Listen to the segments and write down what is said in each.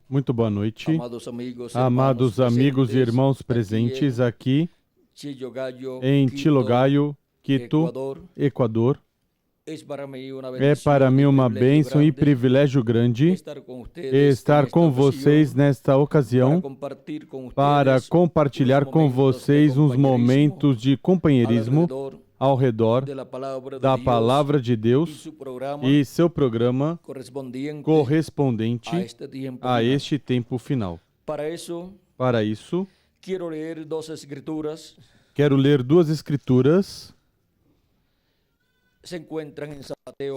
Muito boa noite, amados amigos e irmãos presentes aqui em Chilogayo, Quito, Equador. É para mim uma bênção e privilégio grande estar com vocês nesta ocasião para compartilhar com vocês uns momentos de companheirismo ao redor da Palavra de Deus e seu programa correspondente a este tempo final. Para isso, quero ler duas escrituras.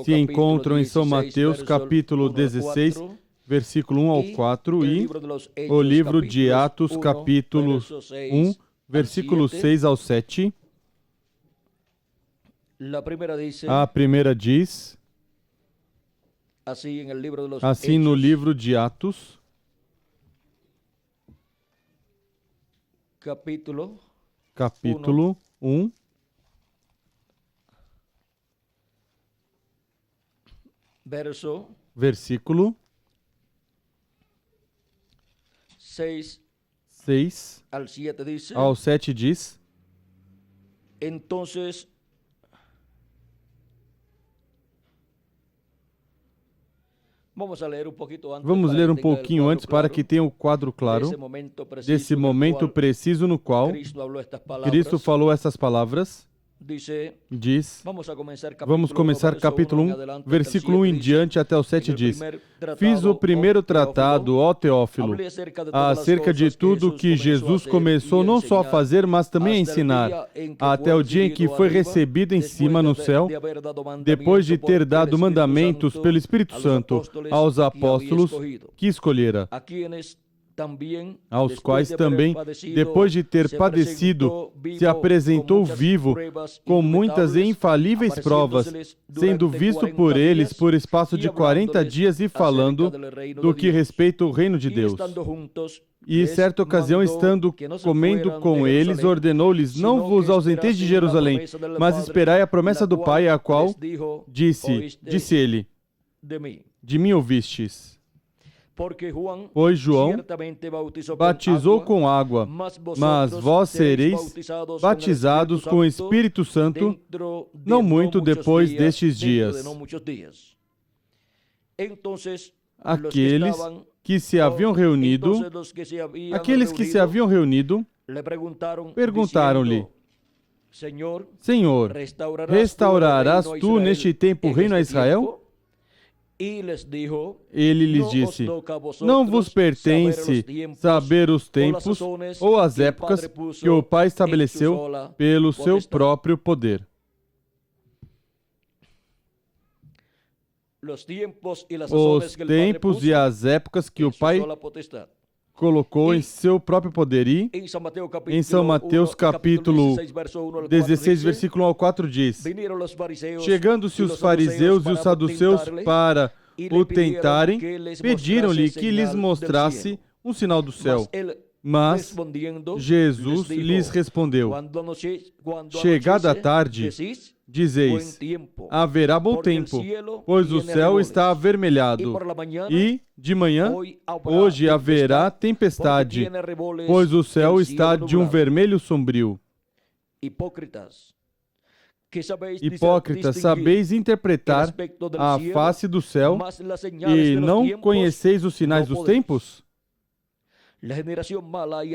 Se encontram em São Mateus, capítulo 16, versículo 1 ao 4, e o livro de Atos, capítulo 1, versículo 6 ao 7. A primeira diz, assim no livro de Atos, capítulo 1, versículo 6 ao 7 diz, vamos ler um pouquinho antes para que tenha o quadro claro desse momento preciso no qual Cristo falou essas palavras. Diz, vamos começar capítulo 1, versículo 1 em diante até o 7 diz, fiz o primeiro tratado, ó Teófilo, acerca de tudo que Jesus começou não só a fazer, mas também a ensinar, até o dia em que foi recebido em cima no céu, depois de ter dado mandamentos pelo Espírito Santo aos apóstolos que escolhera, aos quais também, depois de ter padecido, se apresentou vivo, com muitas e infalíveis provas, sendo visto por eles por espaço de 40 dias e falando do que respeita o reino de Deus. E certa ocasião, estando comendo com eles, ordenou-lhes, não vos ausenteis de Jerusalém, mas esperai a promessa do Pai, a qual disse ele, de mim ouvistes. Pois João batizou com água, mas vós sereis batizados com o Espírito Santo não muito depois destes dias. Aqueles que se haviam reunido, perguntaram-lhe, Senhor, restaurarás tu neste tempo o reino a Israel? Ele lhes disse, não vos pertence saber os tempos ou as épocas que o Pai estabeleceu pelo seu próprio poder. Os tempos e as épocas que o Pai colocou em seu próprio poder. E em São Mateus, capítulo 16, versículo 1 ao 4 diz, chegando-se os fariseus e os saduceus para o tentarem, pediram-lhe que lhes mostrasse um sinal do céu. Mas Jesus lhes respondeu, chegada a tarde, dizeis, haverá bom tempo, pois o céu está avermelhado, e de manhã, hoje haverá tempestade, pois o céu está de um vermelho sombrio. Hipócritas, sabeis interpretar a face do céu e não conheceis os sinais dos tempos?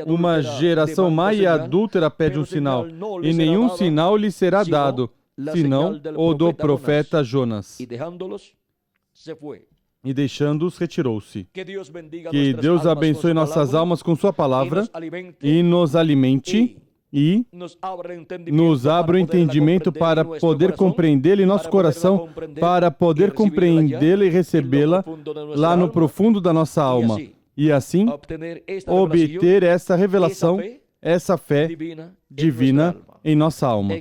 Uma geração má e adúltera pede um sinal, e nenhum sinal lhe será dado, senão o do profeta Jonas. E deixando-os, retirou-se. Que Deus abençoe nossas almas com sua palavra e nos alimente e nos abra o entendimento para poder compreendê-la em nosso coração, para poder compreendê-la e recebê-la lá no profundo da nossa alma. E assim, obter essa revelação, essa fé divina em nossa alma.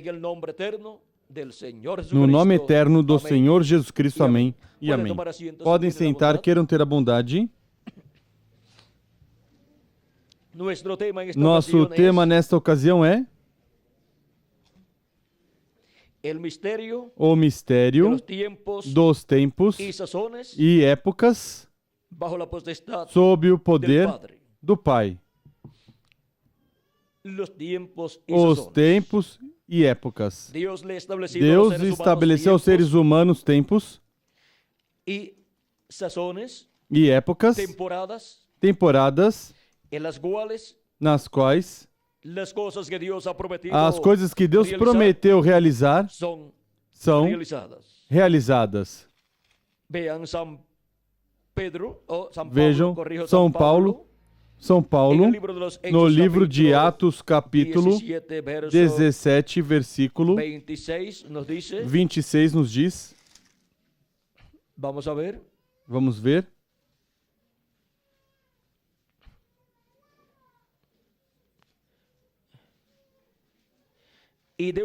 No nome eterno do Senhor Jesus Cristo, amém e amém. Podem sentar, queiram ter a bondade. Nosso tema nesta ocasião é o mistério dos tempos e épocas sob o poder do Pai. Os tempos e épocas. Deus estabeleceu aos seres humanos tempos e épocas, temporadas, nas quais as coisas que Deus prometeu realizar são realizadas. Vejam São Paulo, no livro de Atos, capítulo 17, versículo 26, nos diz. Vamos ver. E de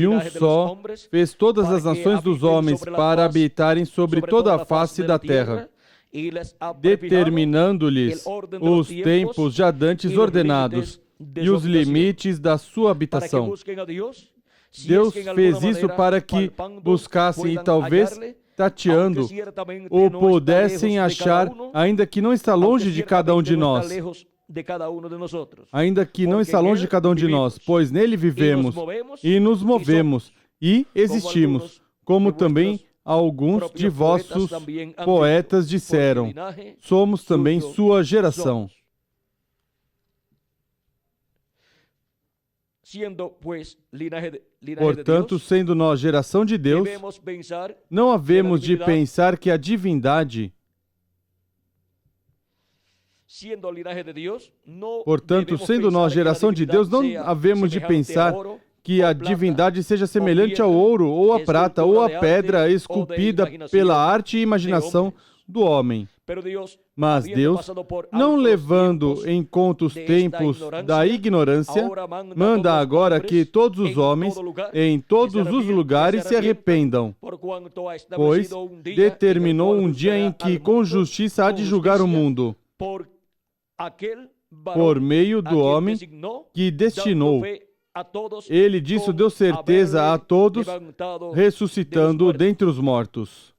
um só fez todas as nações dos homens para habitarem sobre toda a face da terra, determinando-lhes os tempos já dantes ordenados e os limites da sua habitação. Deus fez isso para que buscassem e talvez, tateando, o pudessem achar, ainda que não está longe de cada um de nós. Ainda que não está longe de cada um de nós, pois nele vivemos e nos movemos e existimos, como também alguns de vossos poetas disseram, somos também sua geração. Portanto, sendo nós geração de Deus, não havemos de pensar que a divindade, portanto, sendo nós geração de Deus, não havemos de pensar que a divindade seja semelhante ao ouro, ou à prata, ou à pedra esculpida pela arte e imaginação do homem. Mas Deus, não levando em conta os tempos da ignorância, manda agora que todos os homens, em todos os lugares, se arrependam, pois determinou um dia em que com justiça há de julgar o mundo, por meio do homem que destinou. Ele disso deu certeza a todos, ressuscitando dentre os mortos.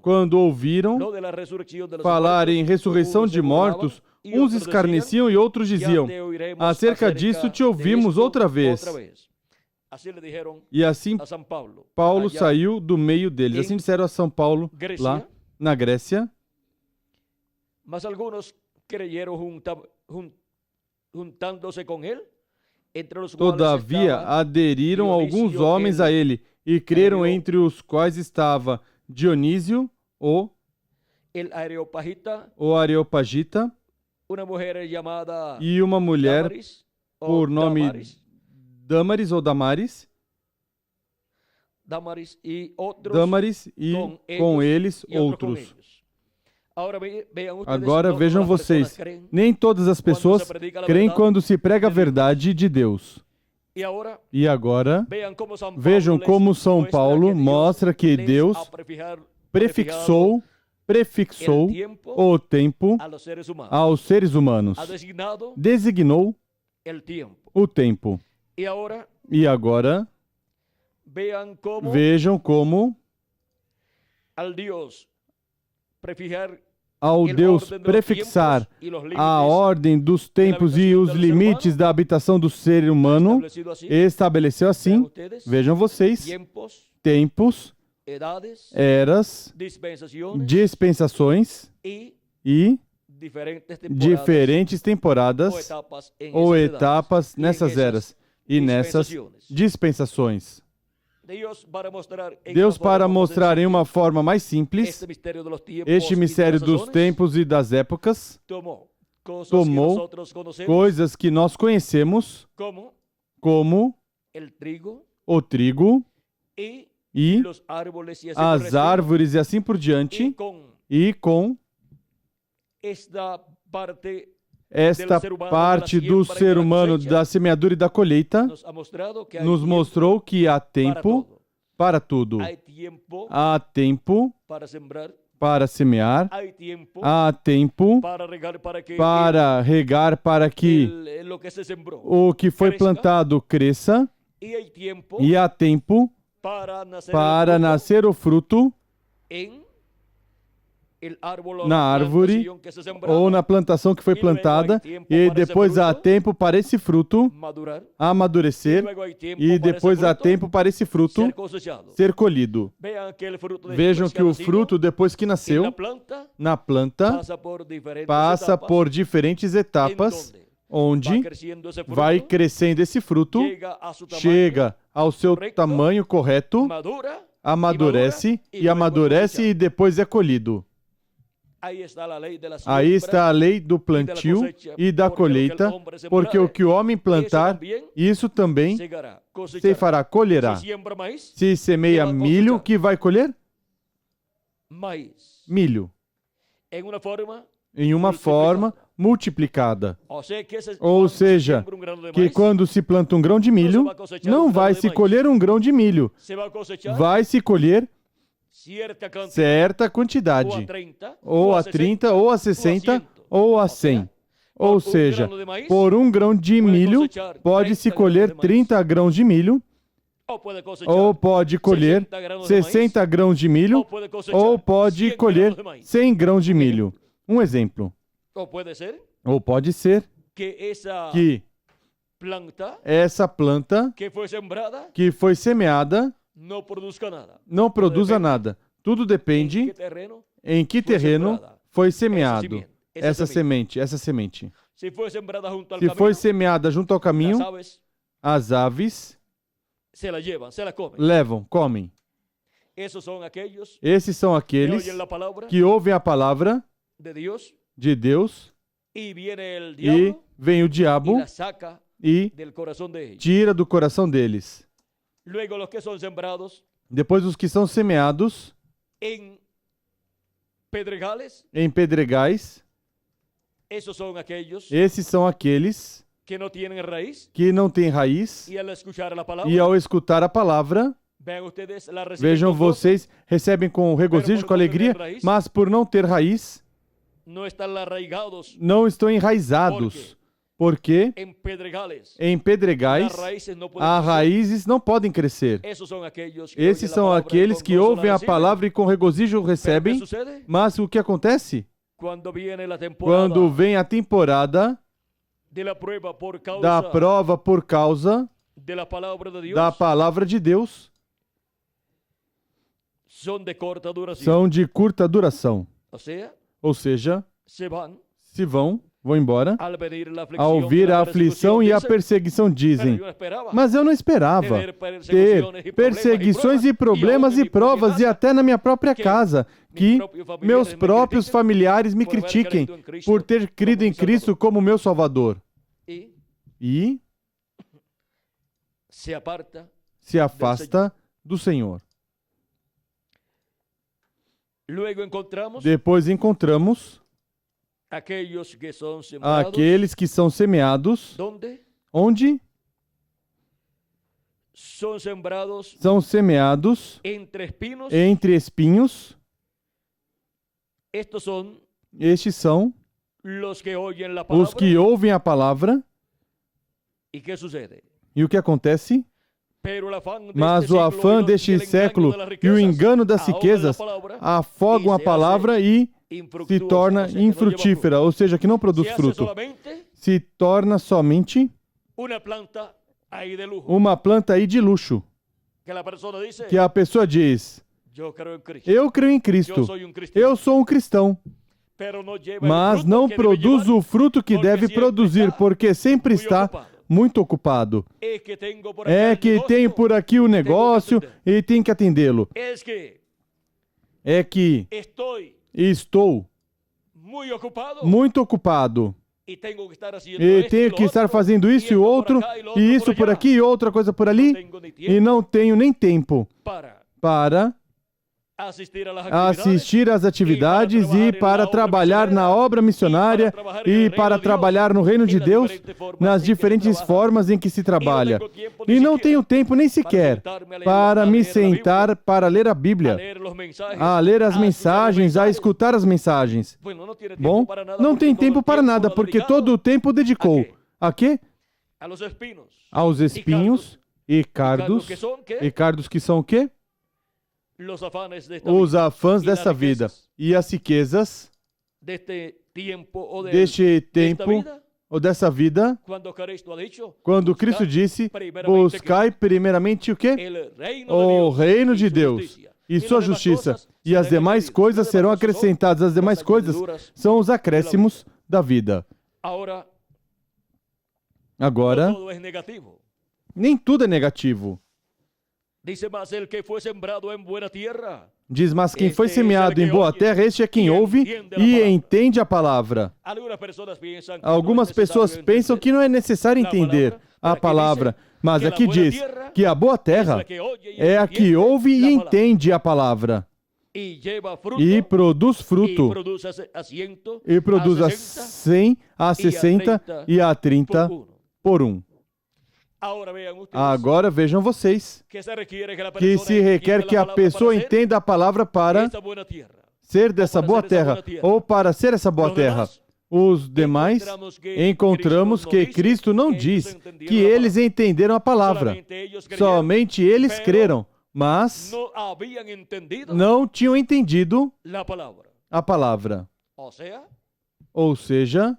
Quando ouviram falar em ressurreição de mortos, uns escarneciam e outros diziam, acerca disso te ouvimos outra vez. E assim Paulo saiu do meio deles. Assim disseram a São Paulo, lá na Grécia. Mas alguns creyeron juntando-se com ele. Todavia aderiram alguns homens a ele e creram, entre os quais estava Dionísio, o Areopagita, e uma mulher por nome Damaris ou Damaris, e com eles outros. Agora vejam vocês, nem todas as pessoas creem quando se prega a verdade de Deus. E agora, vejam como São Paulo mostra que Deus prefixou o tempo aos seres humanos. Designou o tempo. E agora, vejam como ao Deus prefixar a ordem dos tempos e os limites da habitação do ser humano, estabeleceu assim, vejam vocês, tempos, eras, dispensações e diferentes temporadas ou etapas nessas eras e nessas dispensações. Deus, para mostrar em uma forma mais simples este mistério dos tempos e das épocas, tomou coisas que nós conhecemos, como o trigo e as árvores e assim por diante, e com esta parte do ser humano da semeadura e da colheita nos mostrou que há tempo para tudo. Há tempo para semear, há tempo para regar para que o que foi plantado cresça, e há tempo para nascer o fruto na árvore ou na plantação que foi plantada, e depois há tempo para esse fruto amadurecer, e depois há tempo para esse fruto ser colhido. Vejam que o fruto, depois que nasceu na planta, passa por diferentes etapas, onde vai crescendo esse fruto, chega ao seu tamanho correto, amadurece e depois é colhido. Aí está a lei do plantio e da colheita, porque o que o homem plantar, isso também se fará, colherá. Se semeia milho, o que vai colher? Milho. Em uma forma multiplicada. Ou seja, que quando se planta um grão de milho, não vai se colher um grão de milho. Vai se colher certa quantidade, ou a 30, ou a 60, ou a 100. Ou seja, por um grão de milho, pode-se colher 30 grãos de milho, ou pode colher 60 grãos de milho, ou pode colher 100 grãos de milho. Um exemplo. Ou pode ser que essa planta que foi semeada não produza nada. Tudo depende em que terreno foi semeado essa semente. Se foi semeada junto ao caminho, as aves levam, comem. Esses são aqueles que ouvem a palavra de Deus, e vem o diabo e tira do coração deles. Depois os que são semeados em pedregais, esses são aqueles que não têm raiz, e ao escutar a palavra, vejam, vocês recebem com regozijo, com alegria, mas por não ter raiz, não estão enraizados. Porque em pedregais, as raízes não podem crescer. Esses são aqueles que ouvem a palavra e com regozijo recebem, mas o que acontece? Quando vem a temporada da prova por causa da palavra de Deus, são de curta duração. Ou seja, se vão embora, ao ouvir a aflição e a perseguição, dizem: mas eu não esperava ter perseguições e problemas e provas, e até na minha própria casa, que meus próprios familiares me critiquem por ter crido em Cristo como meu Salvador. E se afasta do Senhor. Depois encontramos aqueles que são semeados, onde? São semeados entre espinhos. Estes são os que ouvem a palavra. E o que acontece? Mas o afã deste século e o engano das riquezas afogam a palavra e se torna infrutífera, ou seja, que não produz fruto. Se torna somente uma planta aí de luxo. Que a pessoa diz: eu creio em Cristo, eu sou um cristão, mas não produz o fruto que deve produzir, porque sempre está muito ocupado. É que tem por aqui o negócio e tem que atendê-lo. É que estou muito ocupado e tenho que estar fazendo isso e outro, e isso por aqui e outra coisa por ali, e não tenho nem tempo para assistir às atividades e para trabalhar na obra missionária e para trabalhar no reino de Deus nas diferentes formas em que se trabalha. E não tenho tempo nem sequer para me sentar para ler a Bíblia, a ler as mensagens, a escutar as mensagens. Bom, não tem tempo para nada, porque todo o tempo dedicou a quê? Aos espinhos e cardos que são o quê? Os afãs dessa vida e as riquezas deste tempo ou dessa vida, quando Cristo disse, buscai primeiramente o quê? O reino de Deus e sua justiça, e as demais coisas serão acrescentadas. As demais coisas são os acréscimos da vida. Agora, nem tudo é negativo. Diz, mas quem foi semeado em boa terra, este é quem ouve e entende a palavra. Algumas pessoas pensam que não é necessário entender a palavra, mas aqui diz que a boa terra é a que ouve e entende a palavra. E produz fruto. E produz a 100, a 60 e a 30 por um. Agora vejam vocês que se requer que a pessoa entenda a palavra para ser dessa boa terra ou para ser essa boa terra. Os demais, encontramos que Cristo não diz que eles entenderam a palavra. Somente eles creram, mas não tinham entendido a palavra. Ou seja,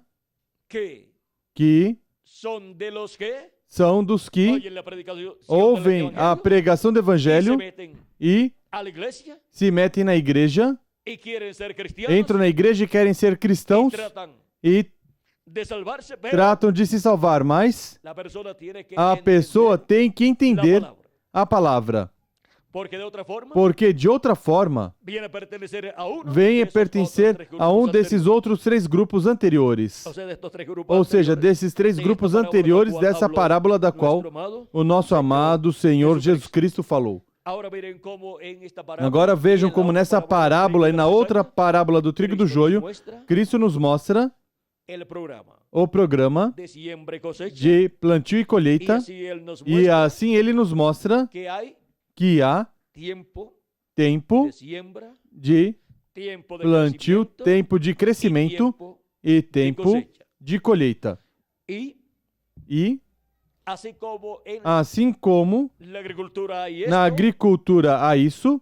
que são dos que ouvem a pregação do Evangelho e se metem na igreja, entram na igreja e querem ser cristãos e tratam de se salvar, mas a pessoa tem que entender a palavra. Porque de outra forma, vem pertencer a um desses outros 3 grupos anteriores. Ou seja, desses 3 grupos anteriores dessa parábola da qual o nosso amado Senhor Jesus Cristo falou. Agora vejam como nessa parábola e na outra parábola do trigo e do joio, Cristo nos mostra o programa de plantio e colheita, e assim Ele nos mostra que há tempo de plantio, tempo de crescimento e tempo de colheita. E assim como na agricultura há isso,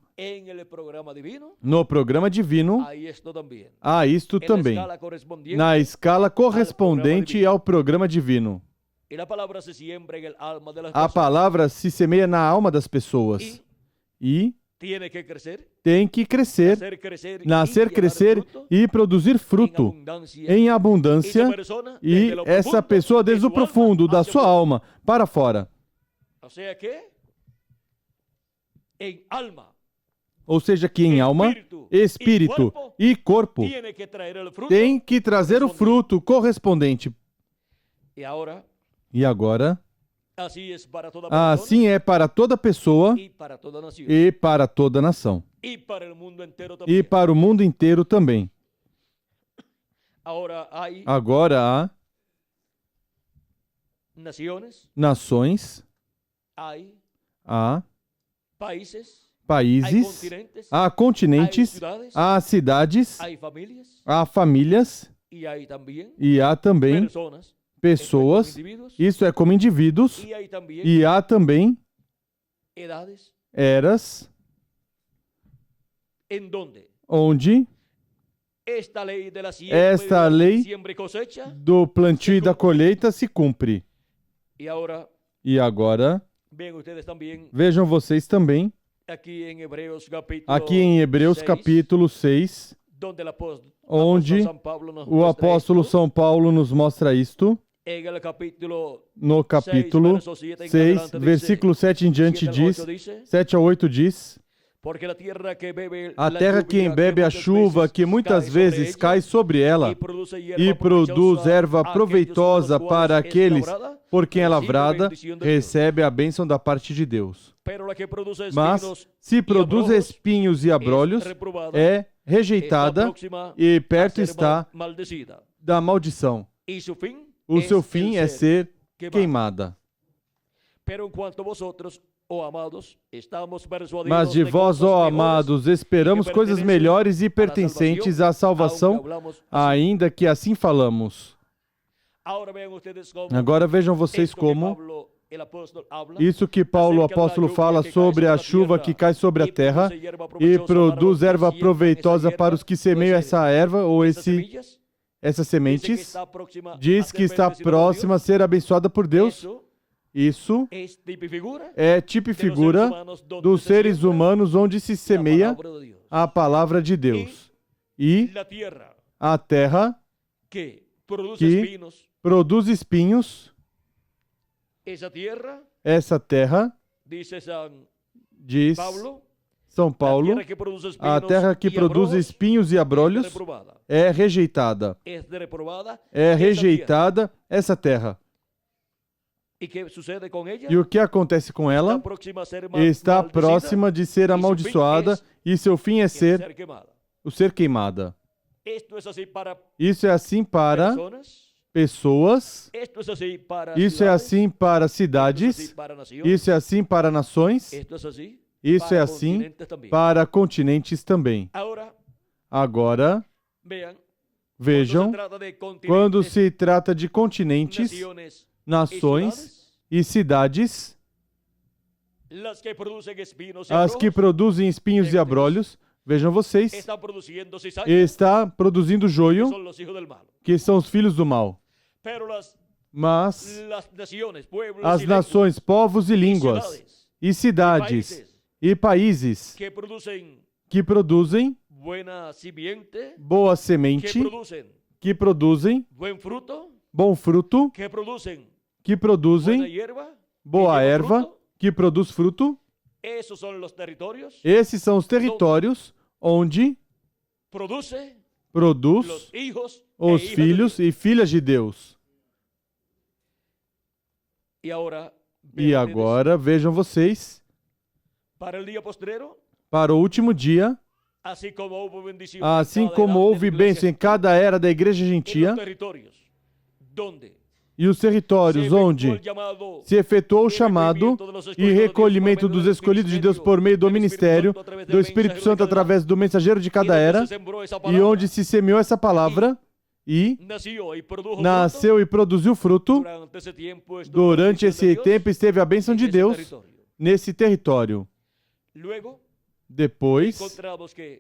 no programa divino há isto também, na escala correspondente ao programa divino. A palavra se semeia na alma das pessoas e tem que crescer, nascer, crescer e produzir fruto em abundância, e essa pessoa desde o profundo da sua alma para fora. Ou seja, que em alma, espírito e corpo tem que trazer o fruto correspondente. E agora, assim é para toda pessoa e para toda nação. E para o mundo inteiro também. Agora há nações, há países, há continentes, há cidades, há famílias e há também pessoas, isso é como indivíduos, e há também eras onde esta lei do plantio e da colheita se cumpre. E agora, vejam vocês também, aqui em Hebreus capítulo 6, onde o apóstolo São Paulo nos mostra isto. No capítulo 6, versículo 7 em diante diz, 7 a 8 diz, a terra que embebe a chuva que muitas vezes cai sobre ela e produz erva proveitosa para aqueles por quem é lavrada, recebe a bênção da parte de Deus. Mas se produz espinhos e abrolhos, é rejeitada e perto está da maldição. O seu fim é ser queimada. Mas de vós, ó amados, esperamos coisas melhores e pertencentes à salvação, ainda que assim falamos. Agora vejam vocês como Isso que Paulo, o apóstolo, fala sobre a chuva que cai sobre a terra e produz erva proveitosa para os que semeiam essa erva ou essas sementes, diz que está próxima a ser abençoada por Deus. Isso é tipo e figura dos seres humanos onde se semeia a palavra de Deus. E a terra que produz espinhos, essa terra, diz São Paulo, a terra que produz espinhos e abrolhos é rejeitada. É rejeitada essa terra. E o que acontece com ela? Está próxima de ser amaldiçoada e seu fim é ser queimada. Isso é assim para pessoas, isso é assim para cidades, isso é assim para nações, isso é assim para continentes também. Agora, vejam, quando se trata de continentes, nações e cidades, as que produzem espinhos e abrolhos, vejam vocês, está produzindo joio, que são os filhos do mal. Mas as nações, povos e línguas, e cidades, e países que produzem boa semente, que produzem bom fruto, que produzem boa erva, que produz fruto. Esses são os territórios onde produz os filhos e filhas de Deus. E agora, vejam vocês, para o último dia, assim como houve bênção em cada era da igreja gentia, e os territórios onde se efetuou o chamado e recolhimento dos escolhidos de Deus por meio do ministério do Espírito Santo através do mensageiro de cada era, e onde se semeou essa palavra, e nasceu e produziu fruto, durante esse tempo esteve a bênção de Deus nesse território. Depois,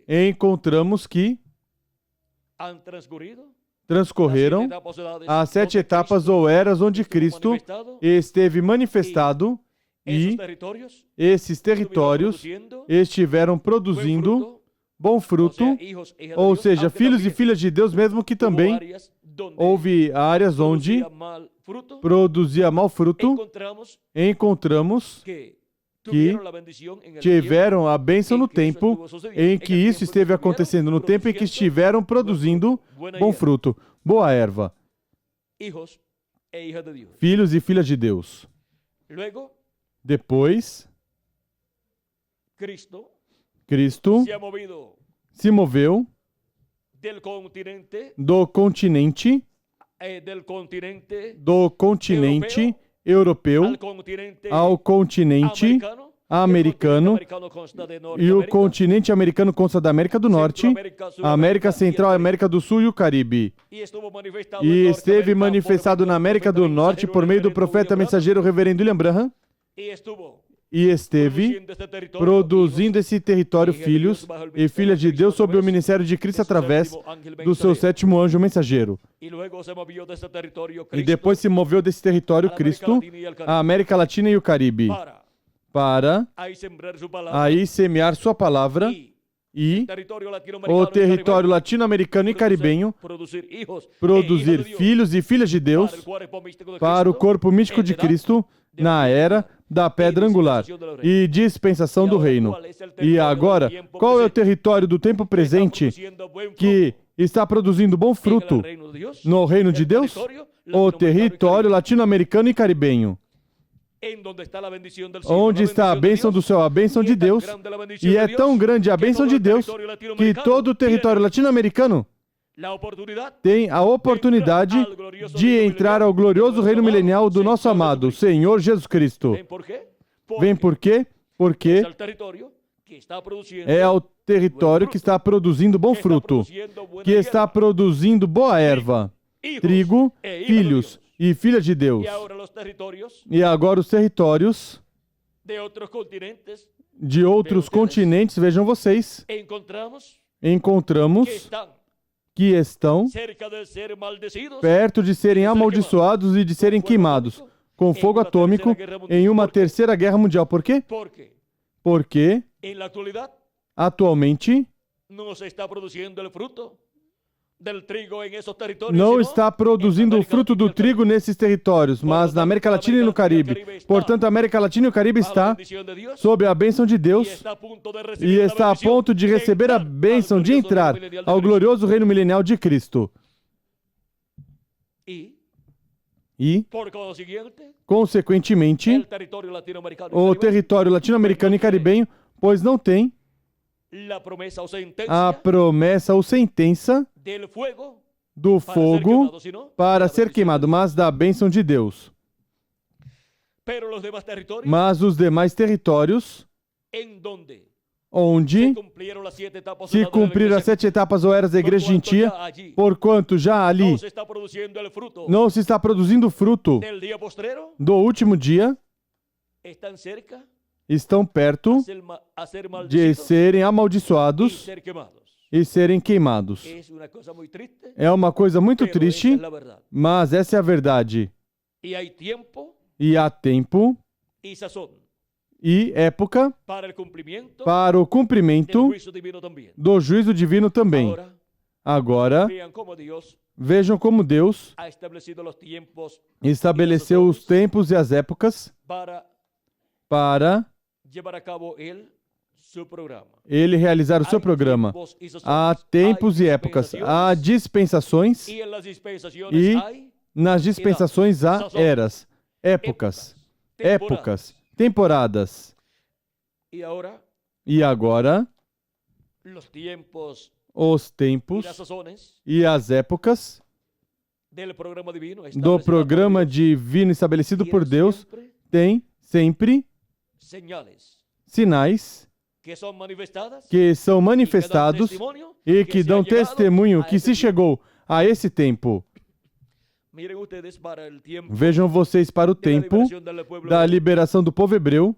encontramos que transcorreram as 7 etapas ou eras onde Cristo esteve manifestado e esses territórios estiveram produzindo bom fruto, ou seja, filhos e filhas de Deus, mesmo que também houve áreas onde produzia mau fruto. Encontramos que tiveram a bênção no tempo em que isso esteve acontecendo, no tempo em que estiveram produzindo bom fruto, boa erva, filhos e filhas de Deus. Depois, Cristo se moveu do continente europeu ao continente americano, e o continente americano consta da América do Norte, a América Central, a América do Sul e o Caribe. E esteve manifestado na América do Norte por meio do profeta mensageiro reverendo William Branham, e esteve produzindo esse território filhos e filhas de Deus sob o ministério de Cristo através do seu 7º anjo mensageiro. E depois se moveu desse território Cristo à América Latina e o Caribe para aí semear sua palavra e o território latino-americano e caribenho produzir filhos e filhas de Deus para o corpo místico de Cristo na era da pedra angular e dispensação do reino. E agora, qual é o território do tempo presente que está produzindo bom fruto no reino de Deus? O território latino-americano e caribenho, onde está a bênção do céu, a bênção de Deus, e é tão grande a bênção de Deus que todo o território latino-americano tem a oportunidade de entrar ao glorioso reino milenial do nosso amado Senhor Jesus Cristo. Vem por quê? Porque é o território que está produzindo bom fruto, que está produzindo boa erva, trigo, filhos e filha de Deus. E agora os territórios de outros continentes, vejam vocês, encontramos que estão perto de serem amaldiçoados e de serem queimados com fogo atômico em uma terceira guerra mundial. Por quê? Porque atualmente não está produzindo o fruto do trigo nesses territórios, mas na América Latina e no Caribe. Portanto, a América Latina e o Caribe está sob a bênção de Deus e está a ponto de receber a bênção de entrar ao glorioso reino milenial de Cristo. E, consequentemente, o território latino-americano e caribenho, pois não tem a promessa ou sentença do fogo para ser queimado, mas da bênção de Deus. Mas os demais territórios, onde se cumpriram as 7 etapas ou eras da igreja gentia, porquanto já ali não se está produzindo fruto do último dia, estão perto de serem amaldiçoados e serem queimados. É uma coisa muito triste, mas essa é a verdade. E há tempo e época para o cumprimento do juízo divino também. Agora, vejam como Deus estabeleceu os tempos e as épocas para ele realizar o seu programa. Há tempos e épocas, há dispensações e nas dispensações há eras, épocas, temporadas. E agora, os tempos e as épocas do programa divino estabelecido por Deus têm sempre sinais que são manifestados e que dão testemunho que se chegou a esse tempo. Vejam vocês para o tempo da liberação do povo hebreu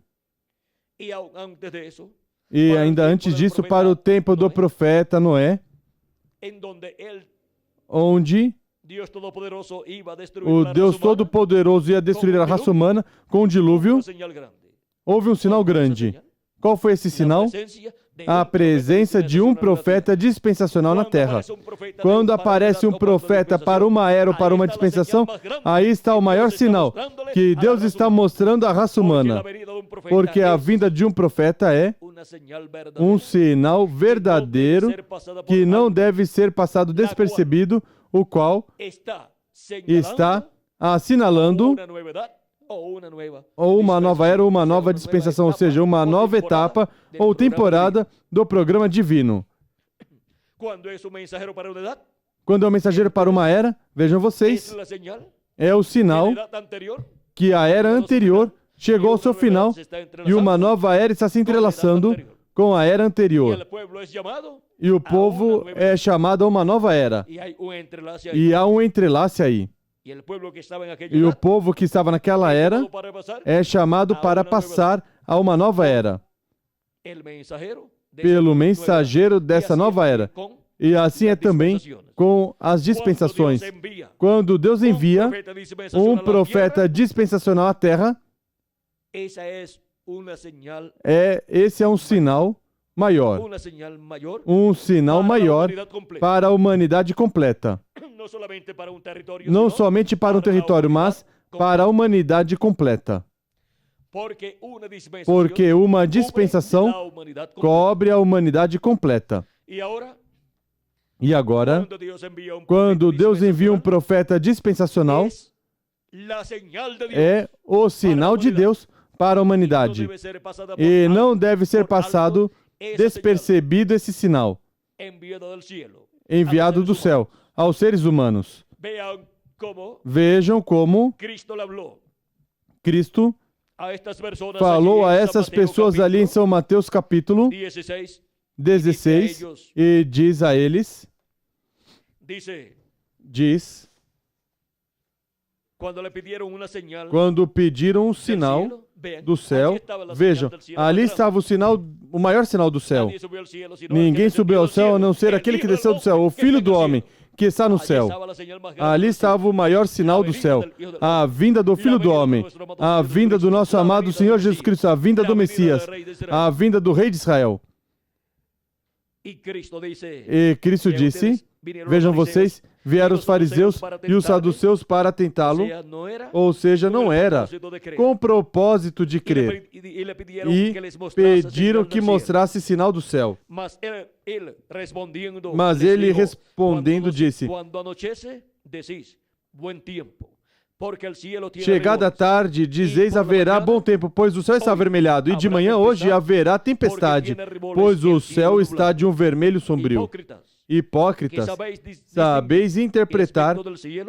e ainda antes disso para o tempo do profeta Noé, onde o Deus Todo-Poderoso ia destruir a raça humana com um dilúvio. Houve um sinal grande. Qual foi esse sinal? A presença de um profeta dispensacional na terra. Quando aparece um profeta para uma era ou para uma dispensação, aí está o maior sinal que Deus está mostrando à raça humana. Porque a vinda de um profeta é um sinal verdadeiro que não deve ser passado despercebido, o qual está assinalando ou uma nova era ou uma nova dispensação, ou seja, uma nova etapa ou temporada do programa divino. Quando é um mensageiro para uma era, vejam vocês, é o sinal que a era anterior chegou ao seu final e uma nova era está se entrelaçando com a era anterior. E o povo é chamado a uma nova era. E há um entrelace aí. E o povo que estava naquela era é chamado para passar a uma nova era. Pelo mensageiro dessa nova era. E assim é também com as dispensações. Quando Deus envia um profeta dispensacional à terra, esse é um sinal maior. Um sinal maior para a humanidade completa. Não somente para um território, mas para a humanidade completa. Porque uma dispensação cobre a humanidade completa. E agora, quando Deus envia um profeta dispensacional, é o sinal de Deus para a humanidade. E não deve ser passado despercebido esse sinal enviado do céu aos seres humanos. Vejam como Cristo falou a essas pessoas ali em São Mateus capítulo 16 e diz a eles, Quando pediram um sinal do céu, vejam, ali estava o maior sinal do céu. Ninguém subiu ao céu a não ser aquele que desceu do céu, o Filho do Homem, que está no céu. Ali estava o maior sinal do céu, a vinda do Filho do Homem, a vinda do nosso amado Senhor Jesus Cristo, a vinda do Messias, a vinda do Rei de Israel. E Cristo disse, vejam vocês, vieram os fariseus e os saduceus para tentá-lo, ou seja, não era com o propósito de crer. E pediram que mostrasse sinal do céu. Mas ele respondendo disse, chegada a tarde, dizeis haverá bom tempo, pois o céu está avermelhado, e de manhã hoje haverá tempestade, pois o céu está de um vermelho sombrio. Hipócritas, sabeis interpretar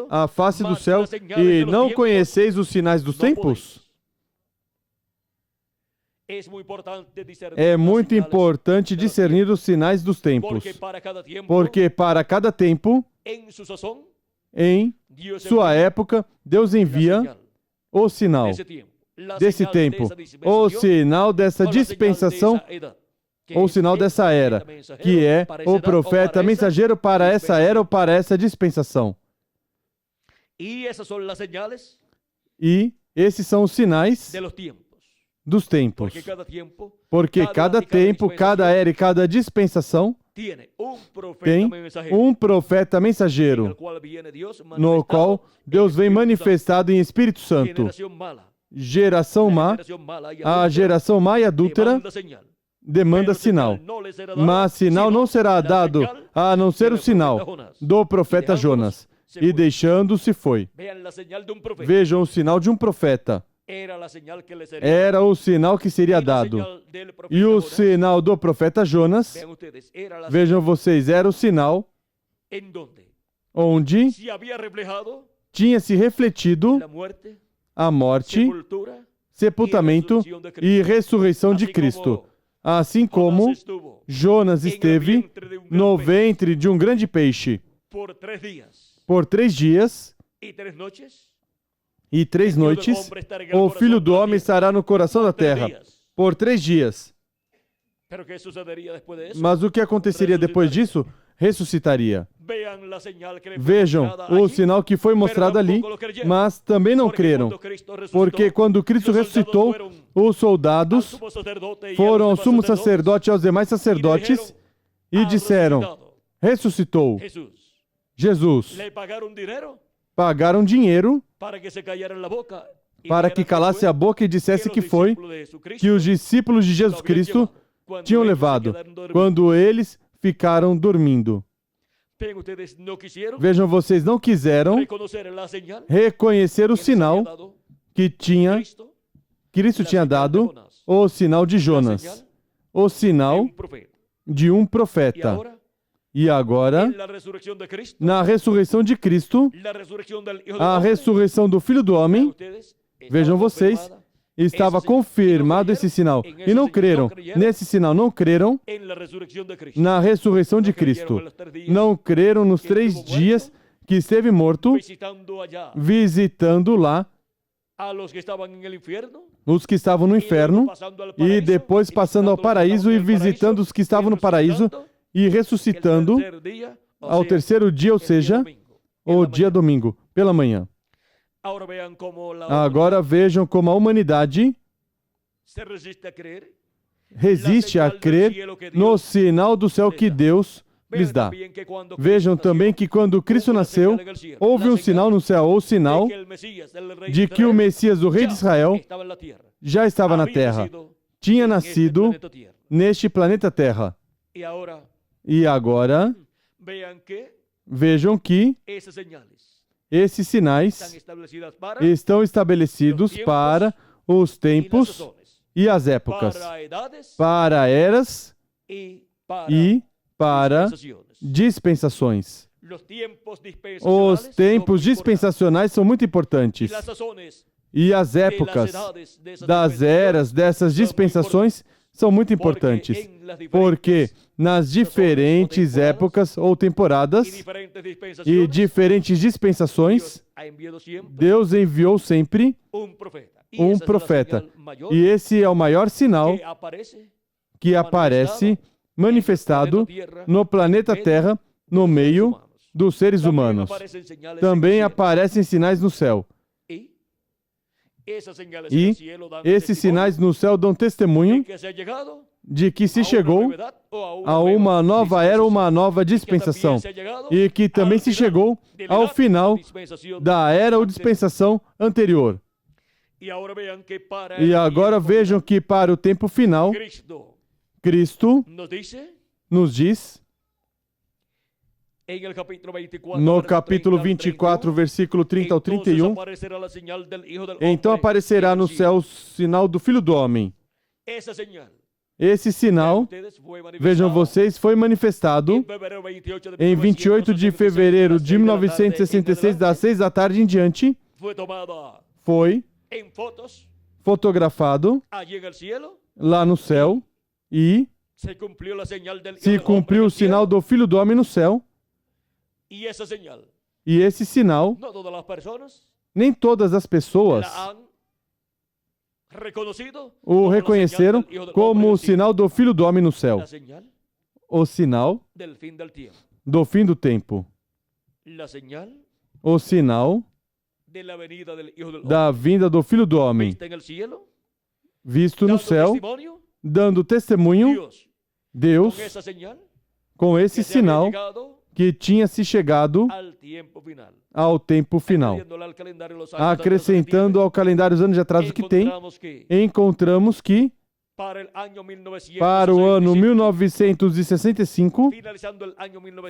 a face do céu e não conheceis os sinais dos tempos? É muito importante discernir os sinais dos tempos, porque para cada tempo, em sua época, Deus envia o sinal desse tempo, o sinal dessa dispensação, ou sinal dessa era, que é o profeta mensageiro para essa era ou para essa dispensação. E esses são os sinais dos tempos. Porque cada tempo, cada era e cada dispensação tem um profeta mensageiro, no qual Deus vem manifestado em Espírito Santo. Geração má, a geração má e adúltera, demanda sinal, mas sinal não será dado a não ser o sinal do profeta Jonas. E deixando-se foi. Vejam o sinal de um profeta. Era o sinal que seria dado. E o sinal do profeta Jonas, vejam vocês, era o sinal onde tinha se refletido a morte, sepultamento e ressurreição de Cristo. Assim como Jonas esteve no ventre de um grande peixe por 3 dias e 3 noites, o Filho do Homem estará no coração da terra por 3 dias. Mas o que aconteceria depois disso? Ressuscitaria. Vejam o sinal que foi mostrado ali, mas também não creram, porque quando Cristo ressuscitou, os soldados foram ao sumo sacerdote e aos demais sacerdotes e disseram, ressuscitou Jesus. Pagaram dinheiro para que calasse a boca e dissesse que foi que os discípulos de Jesus Cristo tinham levado, quando eles ficaram dormindo. Vejam, vocês não quiseram reconhecer o sinal que Cristo tinha dado, o sinal de Jonas, o sinal de um profeta. E agora, na ressurreição de Cristo, a ressurreição do Filho do Homem, vejam vocês, estava confirmado esse sinal. E não creram nesse sinal, não creram na ressurreição de Cristo. Não creram nos 3 dias que esteve morto, visitando lá os que estavam no inferno, e depois passando ao paraíso e visitando os que estavam no paraíso, e ressuscitando ao 3º dia, ou seja, o dia domingo, pela manhã. Agora vejam como a humanidade resiste a crer no sinal do céu que Deus lhes dá. Vejam também que quando Cristo nasceu, houve um sinal no céu, ou sinal de que o Messias, o Rei de Israel, já estava na Terra. Tinha nascido neste planeta Terra. E agora, vejam que esses sinais estão estabelecidos para os tempos e as épocas, para eras e para dispensações. Os tempos dispensacionais são muito importantes. E as épocas das eras dessas dispensações são muito importantes, porque nas diferentes épocas ou temporadas e diferentes dispensações, Deus enviou sempre um profeta. E esse é o maior sinal que aparece manifestado no planeta Terra, no meio dos seres humanos. Também aparecem sinais no céu. E esses sinais no céu dão testemunho de que se chegou a uma nova era, uma nova dispensação. E que também se chegou ao final da era ou dispensação anterior. E agora vejam que para o tempo final, Cristo nos diz, no capítulo 24, versículo 30 ao 31, então aparecerá no céu o sinal do Filho do Homem. Esse sinal, vejam vocês, foi manifestado em 28 de fevereiro de 1966, das 6 da tarde em diante. Foi fotografado lá no céu e se cumpriu o sinal do Filho do Homem no céu. E esse sinal, nem todas as pessoas o reconheceram como o sinal do Filho do Homem no céu. O sinal do fim do tempo. O sinal da vinda do Filho do Homem, visto no céu, dando testemunho, Deus, com esse sinal, que tinha se chegado ao tempo final. Acrescentando ao calendário os anos de atraso que tem, encontramos que para o ano 1965,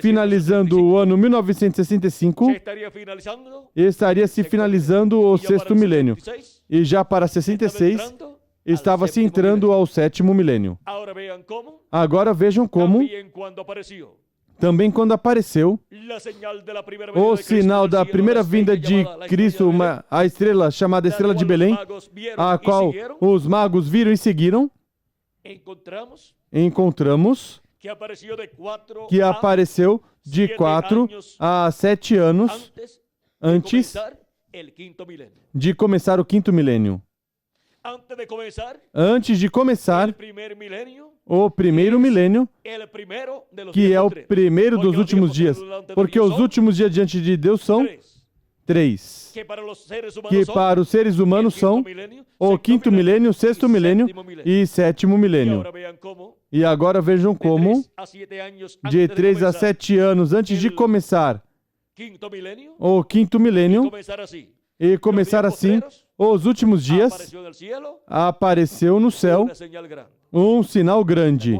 finalizando o ano 1965, estaria se finalizando o sexto milênio. E já para 66, estava se entrando ao sétimo milênio. Agora vejam como, também quando apareceu o sinal da primeira vinda de Cristo, a estrela chamada Estrela de Belém, a qual os magos viram e seguiram, encontramos que apareceu de 4 a 7 anos antes de começar o quinto milênio. Antes de começar o primeiro milênio, que é o primeiro dos últimos dias, porque os últimos dias diante de Deus são 3, que para os seres humanos são o quinto milênio, sexto milênio e sétimo milênio. E agora vejam como, de 3 a 7 anos antes de começar o quinto milênio, e começar assim, os últimos dias, apareceu no céu um sinal grande,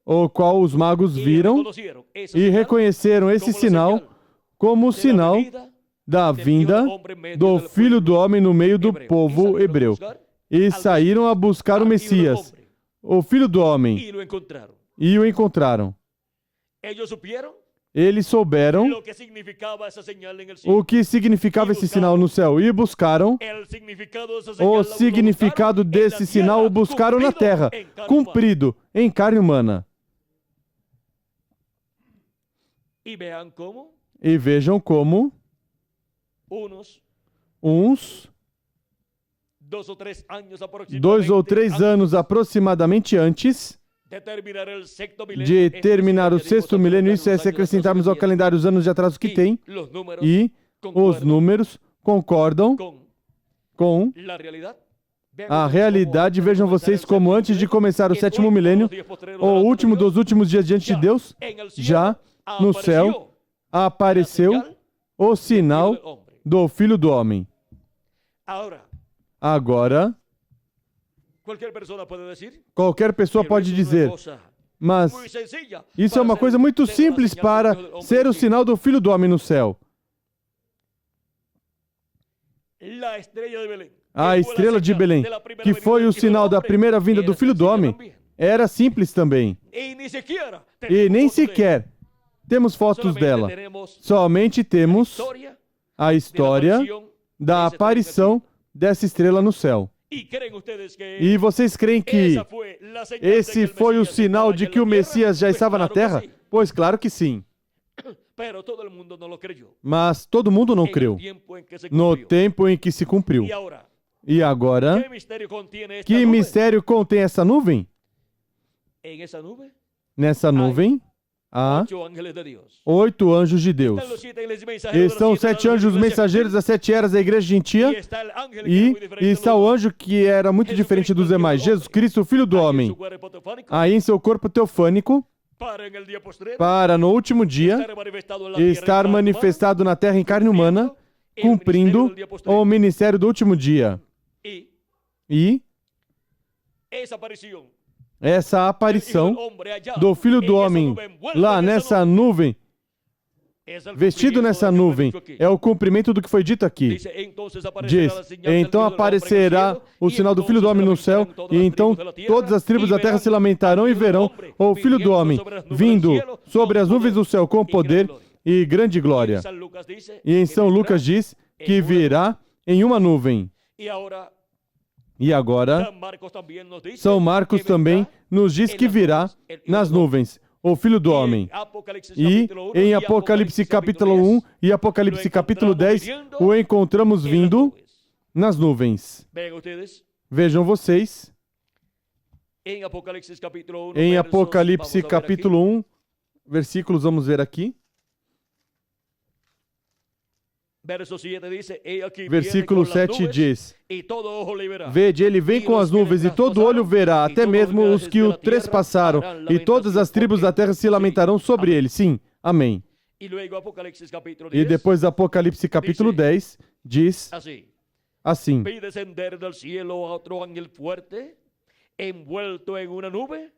o qual os magos viram e reconheceram esse sinal como o sinal da vinda do Filho do Homem no meio do povo hebreu. E saíram a buscar o Messias, o Filho do Homem, e o encontraram. Eles souberam o que significava esse sinal no céu e buscaram o significado desse sinal, o buscaram na terra, cumprido em carne humana. E vejam como uns 2 ou 3 anos aproximadamente antes de terminar o sexto milênio, isso é se acrescentarmos ao calendário os anos de atraso que tem, e os números concordam com a realidade. Vejam vocês como antes de começar o sétimo milênio, o último dos últimos dias diante de Deus, já no céu apareceu o sinal do Filho do Homem. Agora, qualquer pessoa pode dizer, mas isso é uma coisa muito simples para ser o sinal do Filho do Homem no céu. A estrela de Belém, que foi o sinal da primeira vinda do Filho do Homem, era simples também. E nem sequer temos fotos dela. Somente temos a história da aparição dessa estrela no céu. E vocês creem que esse foi o sinal de que o Messias já estava na terra? Pois claro que sim. Mas todo mundo não creu no tempo em que se cumpriu. E agora, que mistério contém essa nuvem? Nessa nuvem há 8 anjos de Deus. Estão 7 anjos mensageiros das 7 eras da igreja gentia. E está o anjo que era muito diferente dos demais, Jesus Cristo, o Filho do Homem. Aí em seu corpo teofânico, para no último dia estar manifestado na terra em carne humana, cumprindo o ministério do último dia. E essa aparição do Filho do Homem lá nessa nuvem, vestido nessa nuvem, é o cumprimento do que foi dito aqui. Diz, então aparecerá o sinal do Filho do Homem no céu, e então todas as tribos da terra se lamentarão e verão o Filho do Homem vindo sobre as nuvens do céu com poder e grande glória. E em São Lucas diz que virá em uma nuvem. E agora, São Marcos também nos diz que virá nas nuvens o Filho do Homem. E em Apocalipse capítulo 1 e Apocalipse capítulo 10, o encontramos vindo nas nuvens. Vejam vocês, em Apocalipse capítulo 1, versículos, vamos ver aqui. Versículo 7 diz: Vede, ele vem com as nuvens, e todo olho verá, até mesmo os que o trespassaram, e todas as tribos da terra se lamentarão sobre ele. Sim, amém. E depois Apocalipse capítulo 10 diz assim: Vi descender del cielo a otro ángel fuerte, envuelto en una nube,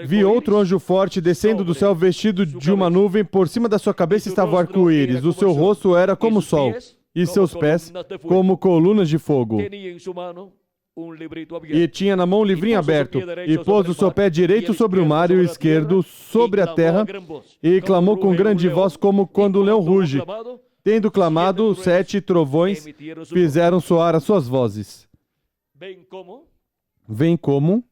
Vi outro anjo forte descendo do céu vestido de uma nuvem, por cima da sua cabeça estava o arco-íris, o seu rosto era como o sol, e seus pés como colunas de fogo. E tinha na mão um livrinho aberto, e pôs o seu pé direito sobre o mar e o esquerdo sobre a terra, e clamou com grande voz como quando o leão ruge. Tendo clamado, os 7 trovões fizeram soar as suas vozes. Vem como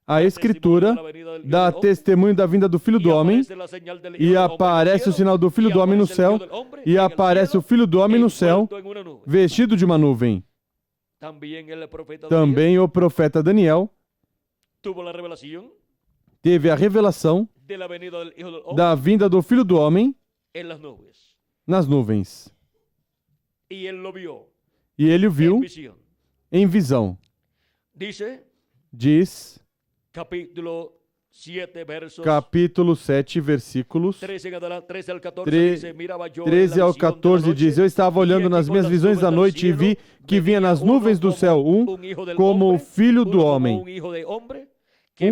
a Escritura dá testemunho da vinda do Filho do Homem, e aparece o sinal do Filho do Homem no céu, e aparece o Filho do Homem no céu, vestido de uma nuvem. Também o profeta Daniel teve a revelação da vinda do Filho do Homem nas nuvens. E ele o viu em visão. Diz, capítulo 7, versículos 13 ao 14, diz: Eu estava olhando nas minhas visões da noite e vi que vinha nas nuvens do céu como o Filho do Homem.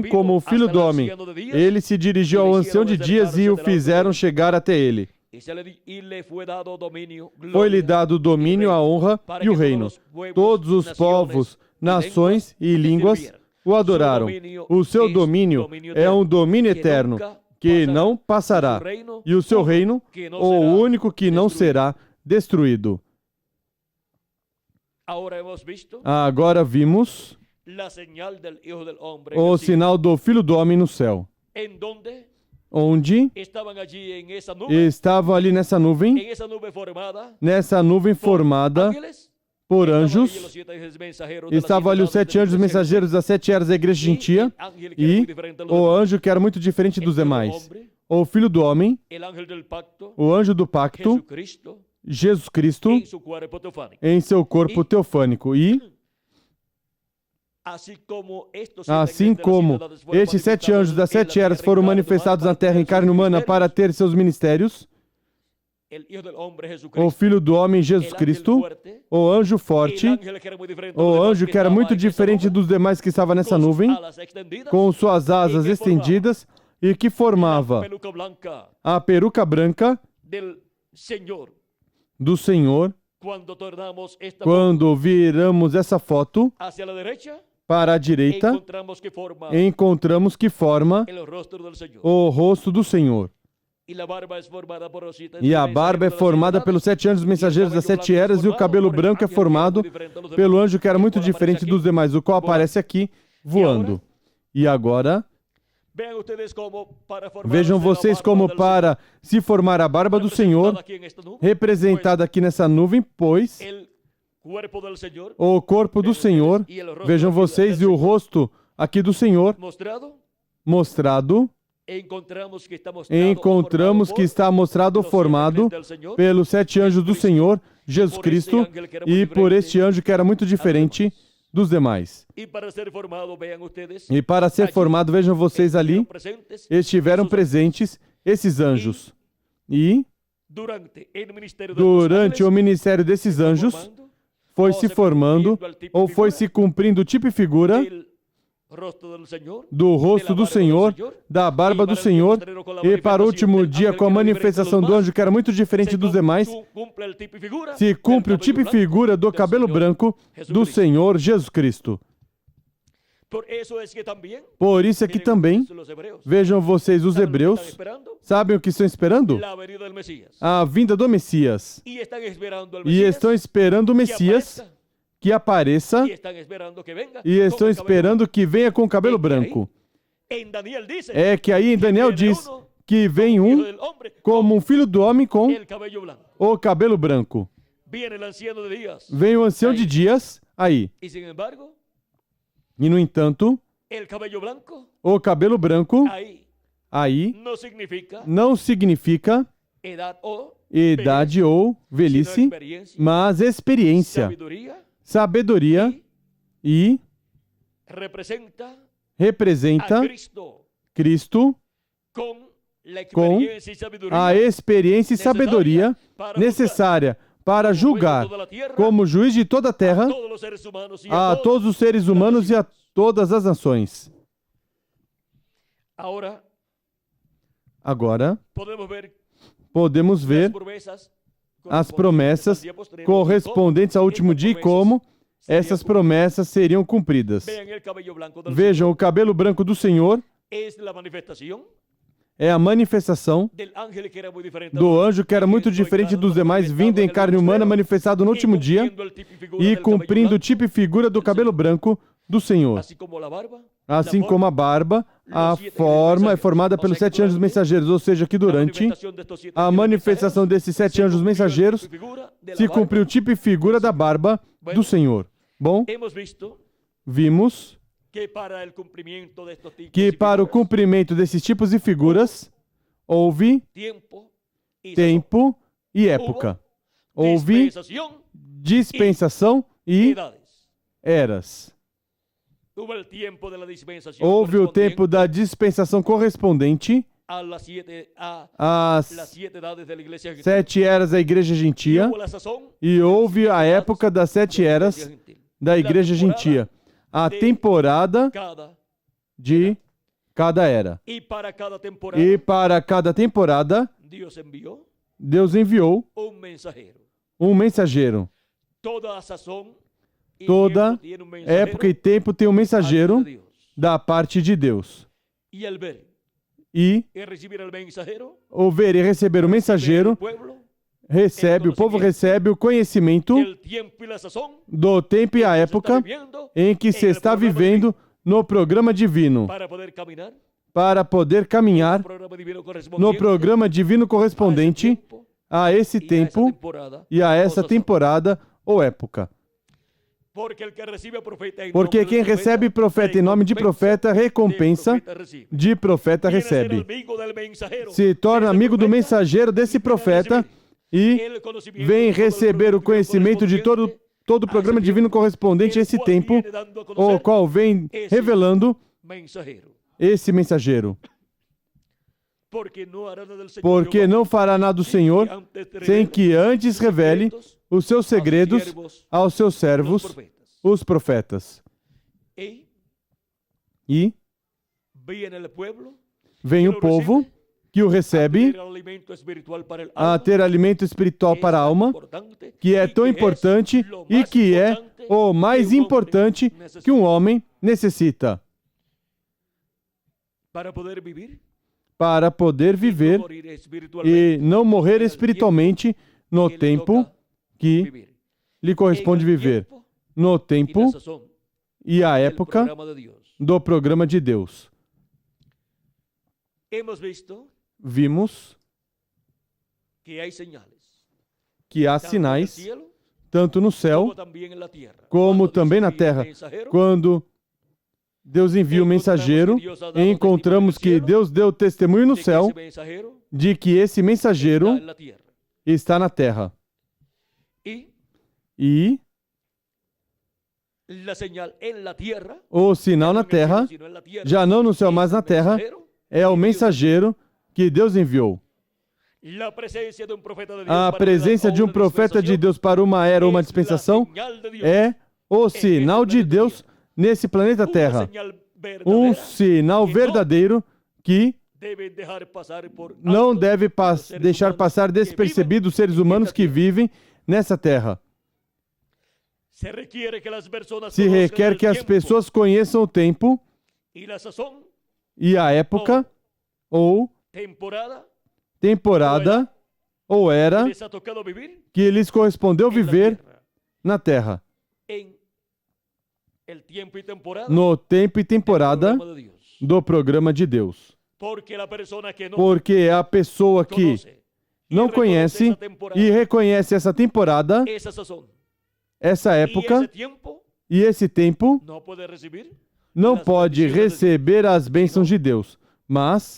Como o Filho do Homem. Ele se dirigiu ao ancião de dias e o fizeram chegar até ele. Foi-lhe dado o domínio, a honra e o reino. Todos os povos, nações e línguas o adoraram. O seu domínio é um domínio eterno, que não passará, e o seu reino, o único que não será destruído. Agora vimos o sinal do Filho do Homem no céu. Onde estavam ali nessa nuvem formada por anjos, estavam ali os 7 anjos mensageiros das 7 eras da igreja gentia, e o anjo que era muito diferente dos demais, o Filho do Homem, o anjo do pacto, Jesus Cristo, em seu corpo teofânico. E assim como estes 7 anjos das 7 eras foram manifestados na terra em carne humana para ter seus ministérios, o Filho do Homem, Jesus Cristo, o anjo forte, o anjo que era muito diferente dos demais que estava nessa nuvem, com suas asas estendidas e que formava a peruca branca do Senhor. Quando viramos essa foto para a direita, encontramos que forma o rosto do Senhor. E a barba é formada pelos 7 anjos mensageiros das 7 eras, e o cabelo branco é formado pelo anjo que era muito diferente dos demais, o qual aparece aqui voando. E agora, vejam vocês como para se formar a barba do Senhor, representada aqui nessa nuvem, pois o corpo do Senhor, vejam vocês, e o rosto aqui do Senhor mostrado, encontramos que está mostrado ou formado pelos 7 anjos do Senhor, Jesus Cristo, e por este anjo que era muito diferente dos demais. E para ser formado, vejam vocês ali, estiveram presentes esses anjos. E durante o ministério desses anjos, foi se formando ou foi se cumprindo o tipo e figura do rosto do Senhor, da barba do Senhor, e para o último dia, com a manifestação do anjo que era muito diferente dos demais, se cumpre o tipo e figura do cabelo branco do Senhor Jesus Cristo. Por isso é que também, vejam vocês, os hebreus, sabem o que estão esperando? A vinda do Messias. E estão esperando o Messias que apareça, e estão esperando que venha com o cabelo branco. É que aí em Daniel diz que vem um como um filho do homem com o cabelo branco. Vem o ancião de dias aí. E no entanto, o cabelo branco aí não significa idade ou velhice, mas experiência, sabedoria, e representa Cristo com a experiência e sabedoria necessária para julgar como juiz de toda a terra a todos os seres humanos e a todas as nações. Agora, podemos ver as promessas correspondentes ao último dia e como essas promessas seriam cumpridas. Vejam, o cabelo branco do Senhor é a manifestação do anjo que era muito diferente dos demais, vindo em carne humana, manifestado no último dia e cumprindo o tipo e figura do cabelo branco do Senhor. Assim como a barba, a forma é formada pelos 7 anjos mensageiros, ou seja, que durante a manifestação desses 7 anjos mensageiros se cumpriu o tipo e figura da barba do Senhor. Bom, vimos que para o cumprimento desses tipos e figuras houve tempo e época. Houve dispensação e eras. Houve o tempo da dispensação correspondente às 7 eras da Igreja Gentia, e houve a época das 7 eras da Igreja Gentia, a temporada de cada era. E para cada temporada, Deus enviou um mensageiro. Toda época e tempo tem um mensageiro da parte de Deus. E o ver e receber o mensageiro, o povo recebe o conhecimento do tempo e a época em que se está vivendo no programa divino, para poder caminhar no programa divino correspondente a esse tempo e a essa temporada ou época. Porque quem recebe profeta em nome de profeta, recompensa de profeta recebe. Se torna amigo do mensageiro desse profeta e vem receber o conhecimento de todo o programa divino correspondente a esse tempo, o qual vem revelando esse mensageiro. Porque não fará nada do Senhor sem que antes revele os seus segredos aos seus servos, os profetas. E vem o povo que o recebe a ter alimento espiritual para a alma, que é tão importante e que é o mais importante que um homem necessita. para poder viver e não morrer espiritualmente no tempo que lhe corresponde viver, no tempo e a época do programa de Deus. Vimos que há sinais, tanto no céu como também na terra. Quando Deus envia o mensageiro, encontramos que Deus deu testemunho no céu de que esse mensageiro está na terra. E o sinal na terra, já não no céu, mas na terra, é o mensageiro que Deus enviou. A presença de um profeta de Deus para uma era ou uma dispensação é o sinal de Deus nesse planeta Terra. Um sinal verdadeiro que não deve deixar passar despercebido os seres humanos que vivem nessa terra. Se requer que as pessoas conheçam o tempo e a época ou temporada ou era que lhes correspondeu viver na terra. No tempo e temporada do programa de Deus. Porque a pessoa que não conhece e reconhece essa temporada, essa época e esse tempo, não pode receber as bênçãos de Deus, mas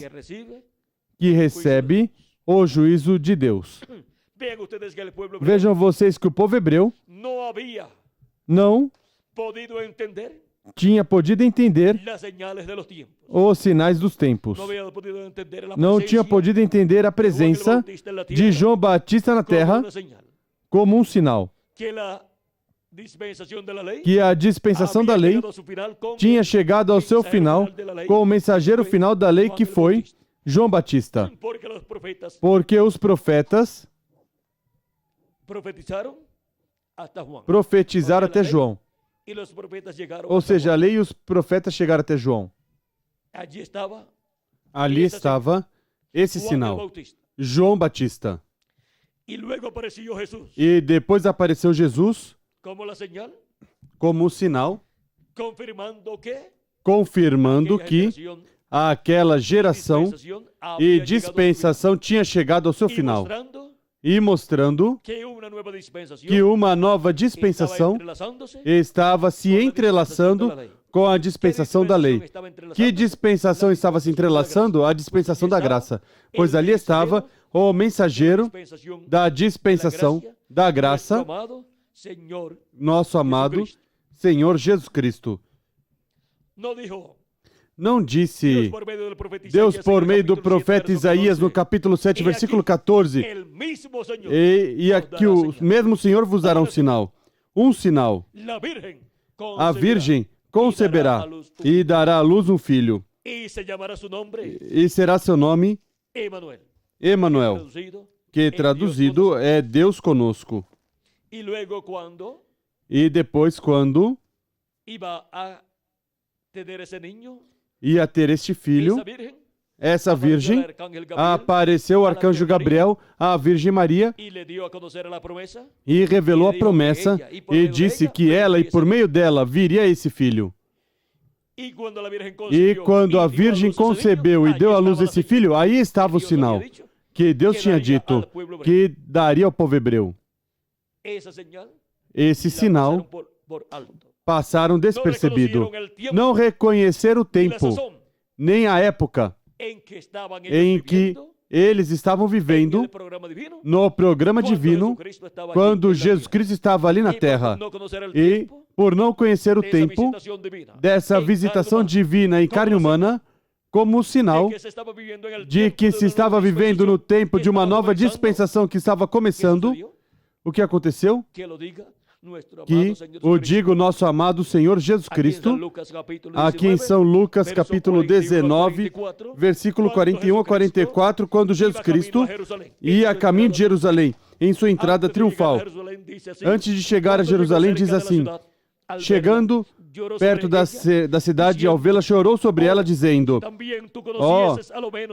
que recebe o juízo de Deus. Vejam vocês que o povo hebreu não tinha podido entender os sinais dos tempos. Não tinha podido entender a presença de João Batista na terra como um sinal. Que a dispensação da lei tinha chegado ao seu final com o mensageiro final da lei que foi João Batista. Porque os profetas profetizaram até João. Ou seja, a lei e os profetas chegaram até João. Ali estava esse sinal, João Batista. E depois apareceu Jesus como sinal, confirmando que aquela geração e dispensação tinha chegado ao seu final. E mostrando que uma nova dispensação estava se entrelaçando com a dispensação da lei. Que dispensação estava se entrelaçando? A dispensação da graça. Pois ali estava o mensageiro da dispensação da graça, nosso amado Senhor Jesus Cristo. Não disse Deus por meio do profeta Isaías no capítulo 7, versículo 14, e aqui o mesmo Senhor vos dará um sinal. Um sinal. A virgem conceberá e dará à luz um filho. E será seu nome Emanuel, que traduzido é Deus conosco. E depois, quando ia ter este filho, essa virgem, apareceu o arcanjo Gabriel à Virgem Maria e revelou a promessa e disse que ela e por meio dela viria esse filho. E quando a virgem concebeu e deu à luz esse filho, aí estava o sinal que Deus tinha dito que daria ao povo hebreu. Esse sinal passaram despercebido. Não reconheceram o tempo, nem a época em que eles estavam vivendo no programa divino, quando Jesus Cristo estava ali na terra. E, por não conhecer o tempo dessa visitação divina em carne humana, como um sinal de que se estava vivendo no tempo de uma nova dispensação que estava começando, o que aconteceu? Que o diga o nosso amado Senhor Jesus Cristo, aqui em São Lucas, capítulo 19, versículo 41 a 44, quando Jesus Cristo ia a caminho de Jerusalém, em sua entrada triunfal. Antes de chegar a Jerusalém, diz assim: chegando perto da cidade, e ao vê-la chorou sobre ela, dizendo: ó,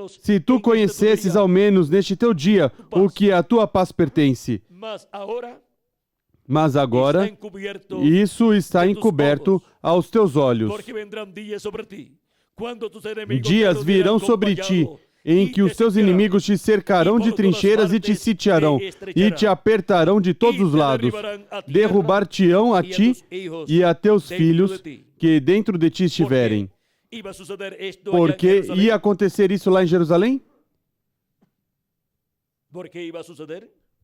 se tu conhecesses ao menos neste teu dia o que a tua paz pertence. Mas agora, isso está encoberto aos teus olhos. Dias virão sobre ti, em que os teus inimigos te cercarão de trincheiras e te sitiarão, e te apertarão de todos os lados. Derrubar-te-ão a ti e a teus filhos que dentro de ti estiverem. Porque ia acontecer isso lá em Jerusalém?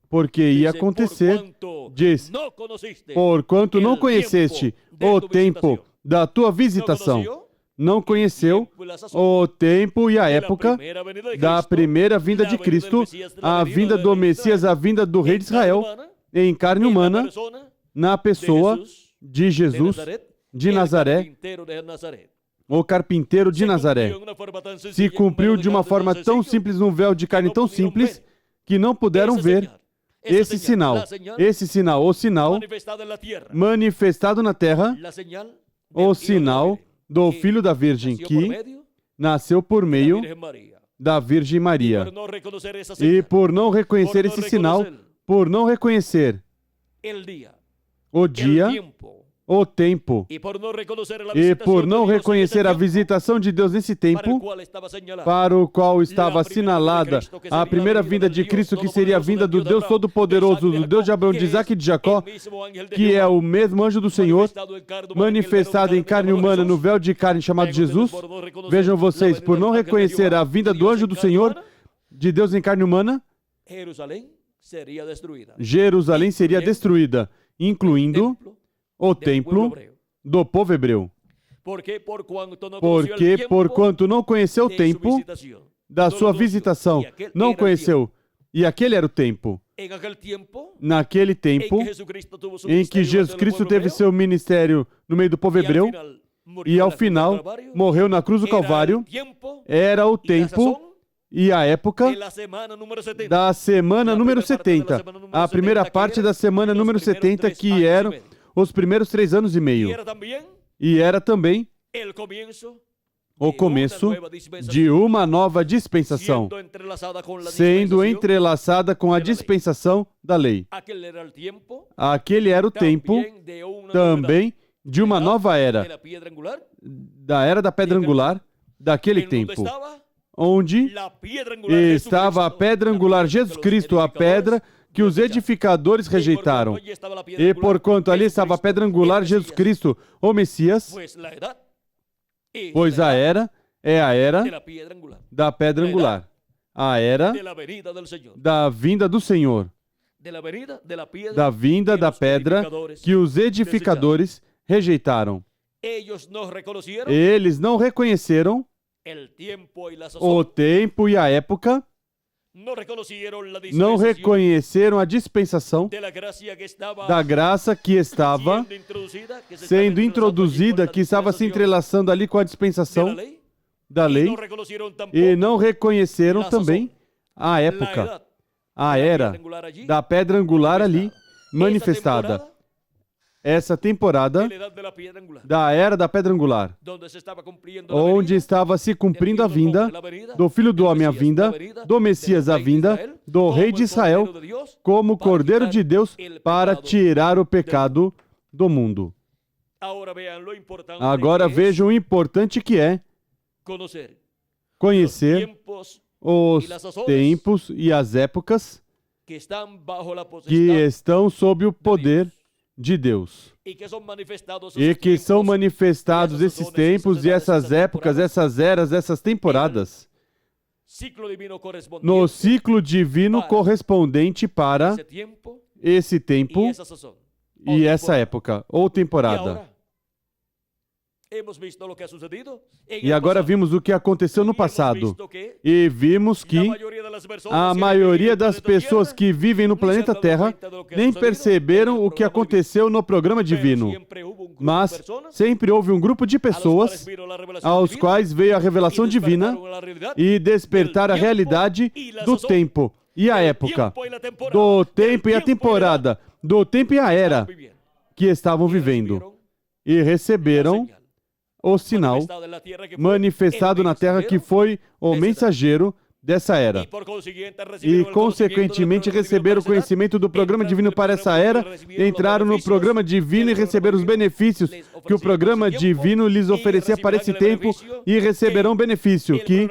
Porque ia acontecer, diz, porquanto não conheceste o tempo da tua visitação, não conheceu o tempo e a época da primeira vinda de Cristo, a vinda do Messias, a vinda do Rei de Israel, em carne humana, na pessoa de Jesus de Nazaré, o carpinteiro de Nazaré. Se cumpriu de uma forma tão simples, num véu de carne tão simples, que não puderam ver esse sinal, o sinal manifestado na terra, o sinal do Filho da Virgem, que nasceu por meio da Virgem Maria. E por não reconhecer esse sinal, por não reconhecer o dia, o tempo, e por não reconhecer a visitação de Deus nesse tempo, para o qual estava assinalada a primeira vinda de Cristo, que seria a vinda do Deus Todo-Poderoso, do Deus de Abraão, de Isaac e de Jacó, que é o mesmo anjo do Senhor, manifestado em carne humana no véu de carne chamado Jesus. Vejam vocês, por não reconhecer a vinda do anjo do Senhor, de Deus em carne humana, Jerusalém seria destruída, incluindo o templo do povo hebreu. Porque porquanto não conheceu o tempo da sua visitação, não conheceu, e aquele era o tempo. Naquele tempo em que Jesus Cristo teve seu ministério no meio do povo hebreu, e ao final morreu na cruz do Calvário, era o tempo e a época da semana número 70, a primeira parte da semana número 70, que eram os primeiros 3 anos e meio. E era também o começo de uma nova dispensação, sendo entrelaçada com a dispensação da lei. Aquele era o tempo também de uma nova era, da era da pedra angular, daquele tempo, onde estava a pedra angular, Jesus Cristo, a pedra que os edificadores rejeitaram. E porquanto ali estava a pedra angular, Jesus Cristo, o Messias, pois a era é a era da pedra angular, a era da vinda do Senhor, da vinda da pedra que os edificadores rejeitaram. Eles não reconheceram o tempo e a época, não reconheceram a dispensação da graça que estava sendo introduzida, que estava se entrelaçando ali com a dispensação da lei, e não reconheceram também a época, a era da pedra angular ali manifestada. Essa temporada da era da pedra angular, onde estava se cumprindo a vinda do Filho do Homem, a vinda do Messias, a vinda do Rei de Israel, como Cordeiro de Deus para tirar o pecado do mundo. Agora vejam o importante que é conhecer os tempos e as épocas que estão sob o poder de Deus, e que são manifestados esses tempos e essas épocas, essas eras, essas temporadas, no ciclo divino correspondente para esse tempo e essa época, ou temporada. E agora vimos o que aconteceu no passado. E vimos que a maioria das pessoas que vivem no planeta Terra nem perceberam o que aconteceu no programa divino. Mas sempre houve um grupo de pessoas aos quais veio a revelação divina e despertar a realidade do tempo e a época, do tempo e a temporada, do tempo e a era que estavam vivendo. e receberam o sinal manifestado na terra, que foi o mensageiro dessa era. E, consequentemente, receberam o conhecimento do programa divino para essa era, entraram no programa divino e receberam os benefícios que o programa divino lhes oferecia para esse tempo, e receberão o benefício que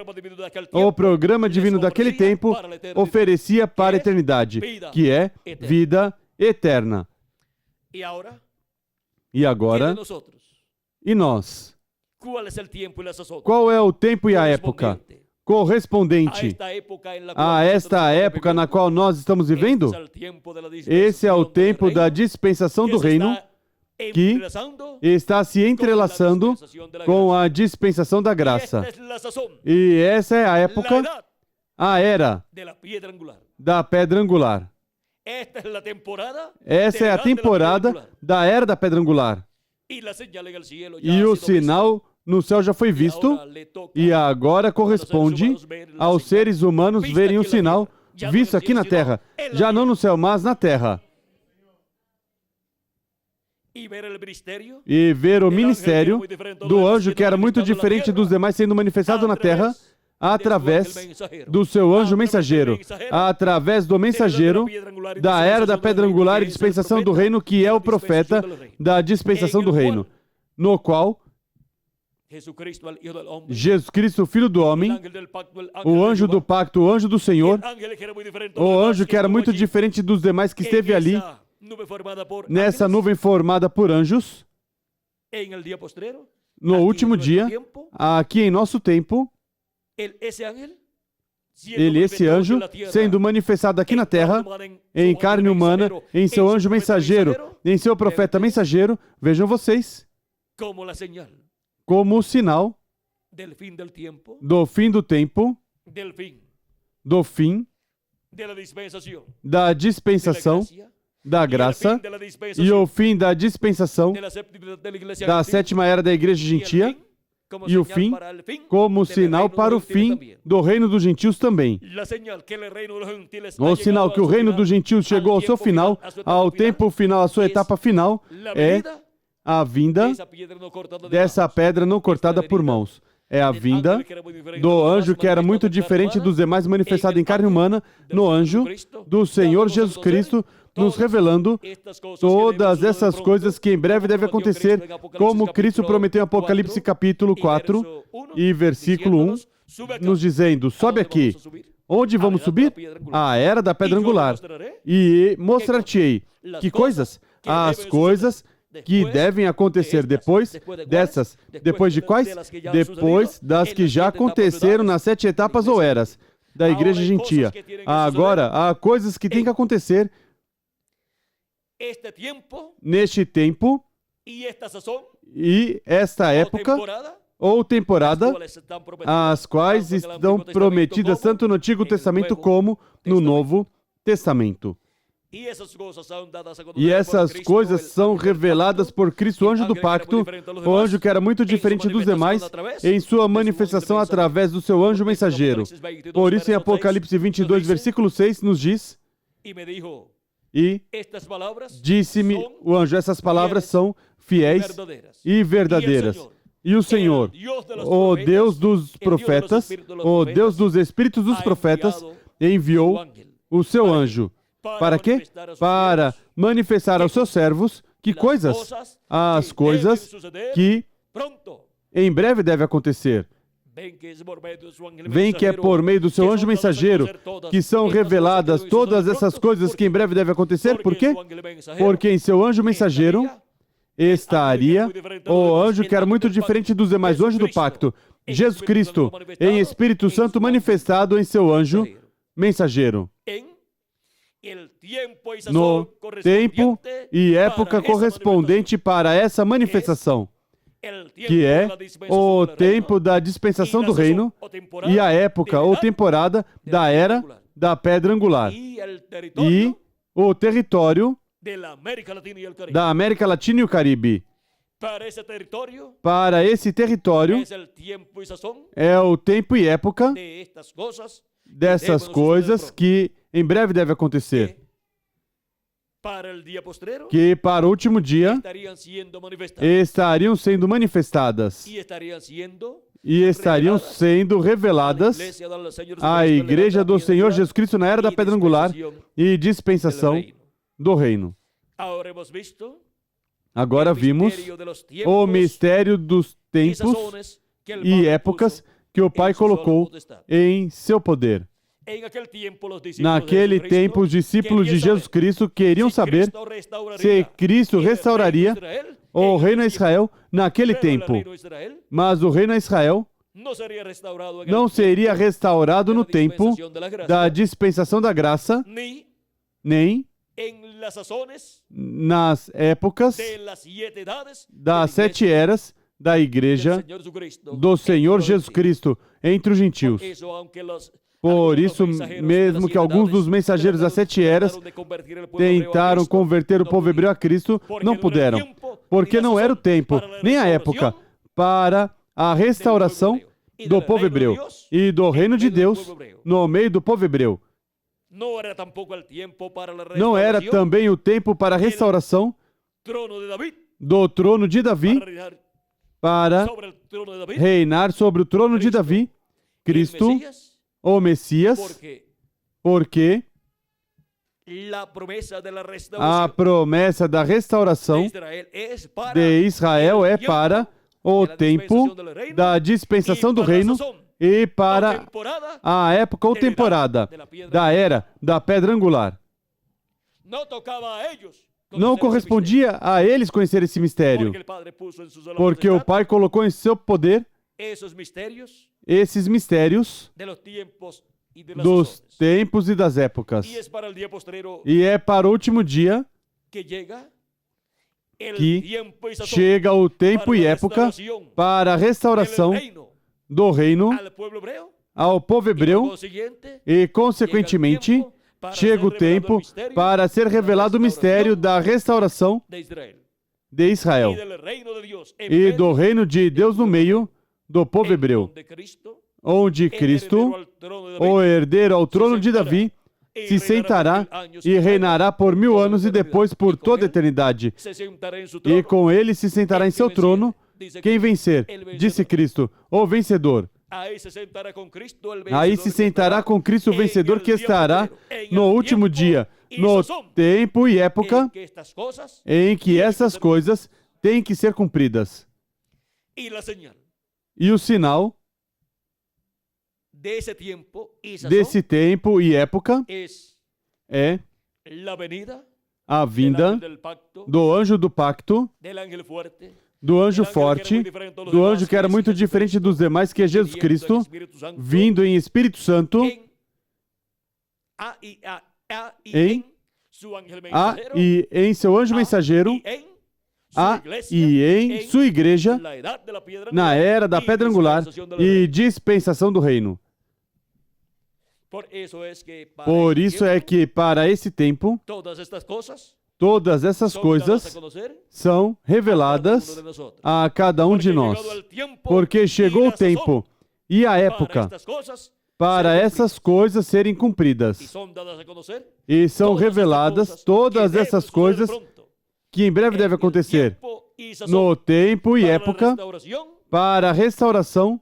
o programa divino daquele tempo oferecia para a eternidade, que é vida eterna. E agora, e nós? Qual é o tempo e a época correspondente a esta época na qual nós estamos vivendo? Esse é o tempo da dispensação do reino, que está se entrelaçando com a dispensação da graça. E essa é a época, a era da pedra angular. Essa é a temporada da era da pedra angular. E o sinal no céu já foi visto, e agora corresponde aos seres humanos verem o sinal visto aqui na terra, já não no céu, mas na terra. E ver o ministério do anjo, que era muito diferente dos demais, sendo manifestado na terra, através do seu anjo mensageiro, através do mensageiro da era da pedra angular e dispensação do reino, que é o profeta da dispensação do reino, no qual Jesus Cristo, Filho do Homem, o anjo do pacto, o anjo do Senhor, o anjo que era muito diferente dos demais, que esteve ali, nessa nuvem formada por anjos, no último dia, aqui em nosso tempo, esse anjo, sendo manifestado aqui na terra, em carne humana, em seu anjo mensageiro, em seu profeta mensageiro, vejam vocês, como o sinal do fim do tempo, do fim da dispensação da graça e o fim da dispensação da sétima era da igreja gentia, e o fim como sinal para o fim do reino dos gentios também. O sinal que o reino dos gentios chegou ao seu final, ao tempo final, à sua etapa final, é a vinda dessa pedra não cortada por mãos. É a vinda do anjo que era muito diferente dos demais, manifestado em carne humana, no anjo do Senhor Jesus Cristo, nos revelando todas essas coisas que em breve devem acontecer, como Cristo prometeu em Apocalipse capítulo 4 e versículo 1, nos dizendo: sobe aqui. Onde vamos subir? A era da pedra angular. E mostrar-te-ei que coisas? As coisas que devem acontecer depois dessas. Depois de quais? Depois das que já aconteceram nas 7 etapas ou eras da igreja gentia. Agora, há coisas que têm que acontecer neste tempo e esta época ou temporada, as quais estão prometidas tanto no Antigo Testamento como no Novo Testamento. E essas coisas são reveladas por Cristo, anjo do pacto, o anjo que era muito diferente dos demais, em sua manifestação através do seu anjo mensageiro. Por isso, em Apocalipse 22, versículo 6, nos diz: e disse-me o anjo, essas palavras são fiéis e verdadeiras. E o Senhor, o Deus dos profetas, o Deus dos espíritos dos profetas, enviou o seu anjo. Para quê? Para manifestar aos seus servos que coisas? As coisas que em breve devem acontecer. Vem que é por meio do seu anjo mensageiro que são reveladas todas essas coisas que em breve devem acontecer. Por quê? Porque em seu anjo mensageiro estaria o anjo que era muito diferente dos demais, o anjo do pacto, Jesus Cristo, em Espírito Santo manifestado em seu anjo mensageiro. No tempo e época correspondente para essa manifestação, que é o tempo da dispensação do reino e a época ou temporada da era da pedra angular e o território da América Latina e o Caribe. Para esse território é o tempo e época dessas coisas que em breve deve acontecer. que para o último dia estariam sendo manifestadas e estariam sendo reveladas à Igreja do Senhor Jesus Cristo na era da Pedra Angular e dispensação do reino. Agora vimos o mistério dos tempos e épocas que o Pai colocou em seu poder. Naquele tempo, os discípulos de Jesus Cristo queriam saber se Cristo restauraria o reino a Israel naquele tempo. Mas o reino a Israel não seria restaurado no tempo da dispensação da graça, nem nas épocas das 7 eras da Igreja do Senhor Jesus Cristo entre os gentios. Por isso, mesmo que alguns dos mensageiros das 7 eras tentaram converter o povo hebreu a Cristo, não puderam, porque não era o tempo, nem a época, para a restauração do povo hebreu e do reino de Deus no meio do povo hebreu. Não era também o tempo para a restauração do trono de Davi, para reinar sobre o trono de Davi, Cristo, o Messias, porque a promessa da restauração de Israel é para o tempo da dispensação do reino e para a época ou temporada da era da Pedra Angular. Não correspondia a eles conhecer esse mistério, porque o Pai colocou em seu poder esses mistérios dos tempos e das épocas. E é para o último dia que chega o tempo e época para a restauração do reino ao povo hebreu e, consequentemente, chega o tempo para ser revelado o mistério da restauração de Israel e do reino de Deus no meio do povo hebreu, onde Cristo, o herdeiro ao trono de Davi, se sentará e reinará por 1000 anos e depois por toda a eternidade. E com ele se sentará em seu trono quem vencer, disse Cristo, o vencedor. Aí se sentará com Cristo o vencedor que estará no último dia, no tempo e época em que essas coisas têm que ser cumpridas. E o sinal desse tempo e época é a vinda do anjo do pacto, do anjo forte, do anjo que era muito diferente dos demais, que é Jesus Cristo, vindo em Espírito Santo, em seu anjo mensageiro, e em sua igreja, na era da Pedra Angular e dispensação do reino. Por isso é que, para esse tempo, todas essas coisas são reveladas a cada um de nós, porque chegou o tempo e a época para essas coisas serem cumpridas. E são reveladas todas essas coisas que em breve devem acontecer no tempo e época para a restauração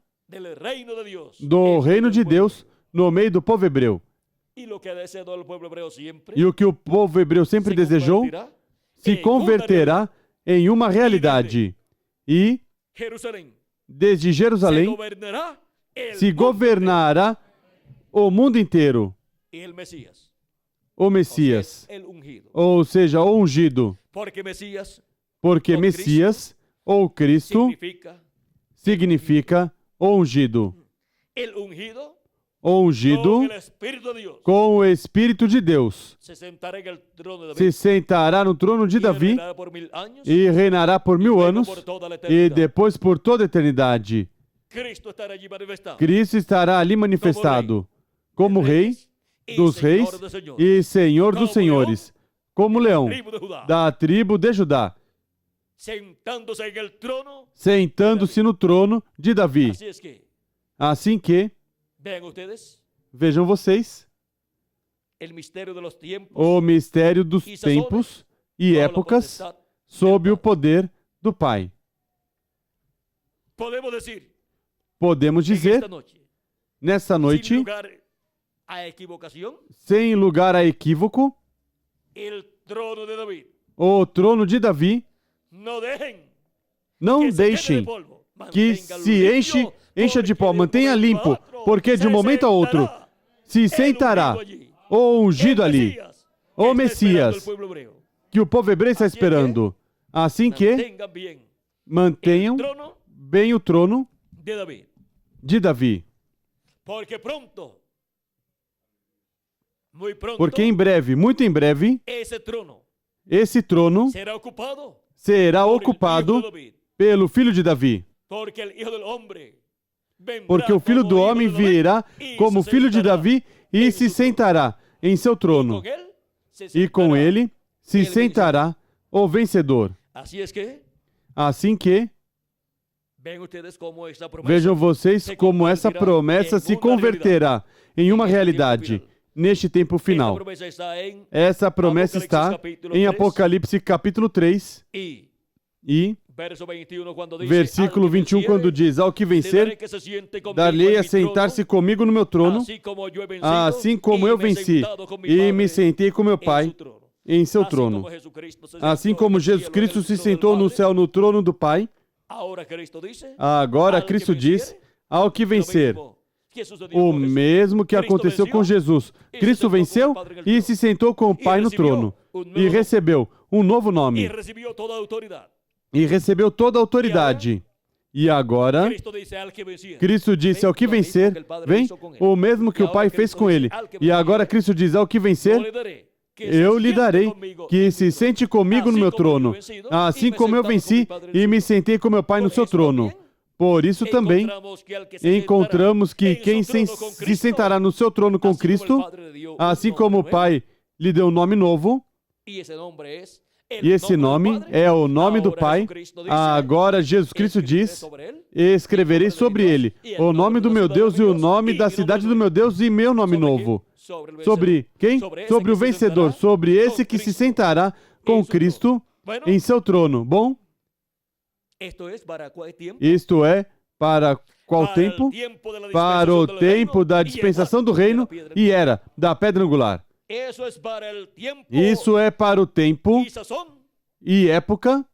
do reino de Deus no meio do povo hebreu. E o que o povo hebreu sempre desejou se converterá em uma realidade. E, desde Jerusalém, se governará o mundo inteiro. O Messias, ou seja, o ungido. Porque Messias, ou Cristo, significa o ungido. O ungido com o Espírito de Deus se sentará no trono de Davi e reinará por 1000 anos e depois por toda a eternidade. Cristo estará ali manifestado como Rei dos Reis e Senhor dos Senhores, como leão da tribo de Judá, sentando-se no trono de Davi. Assim que, vejam vocês, o mistério dos tempos e épocas sob o poder do Pai. Podemos dizer, nessa noite, sem lugar a equívoco, o trono de Davi. Não deixem que se encha de pó, mantenha limpo, porque de um momento a outro se sentará o ungido ali, o Messias, que o povo hebreu está esperando. Assim que mantenham bem o trono de Davi. Porque em breve, muito em breve, esse trono será ocupado pelo filho de Davi. Porque o filho do homem virá como filho de Davi e se sentará em seu trono. E com ele se sentará o vencedor. Assim que, vejam vocês como essa promessa se converterá em uma realidade neste tempo final. Essa promessa está em Apocalipse capítulo 3 e versículo 21, quando diz: ao que vencer, dar-lhe a sentar-se comigo no meu trono, assim como eu venci e me sentei com meu Pai em seu trono. Assim como Jesus Cristo se sentou no céu no trono do Pai, agora Cristo diz: ao que vencer. O mesmo que aconteceu com Jesus. Cristo venceu e se sentou com o Pai no trono. E recebeu um novo nome. E recebeu toda a autoridade. E agora, Cristo disse: ao que vencer, vem o mesmo que o Pai fez com ele. E agora Cristo diz: ao que vencer, eu lhe darei que se sente comigo no meu trono, assim como eu venci e me sentei com meu Pai no seu trono. Por isso também encontramos que quem se sentará no seu trono com Cristo, assim como o Pai lhe deu um nome novo, e esse nome é o nome do Pai. Agora Jesus Cristo diz: escreverei sobre ele o nome do meu Deus e o nome da cidade do meu Deus e meu nome novo. Sobre quem? Sobre o vencedor, sobre esse que se sentará com Cristo em seu trono. Bom? Isto é, para qual tempo? Para o tempo da dispensação do reino e era da pedra angular. Isso é para o tempo e época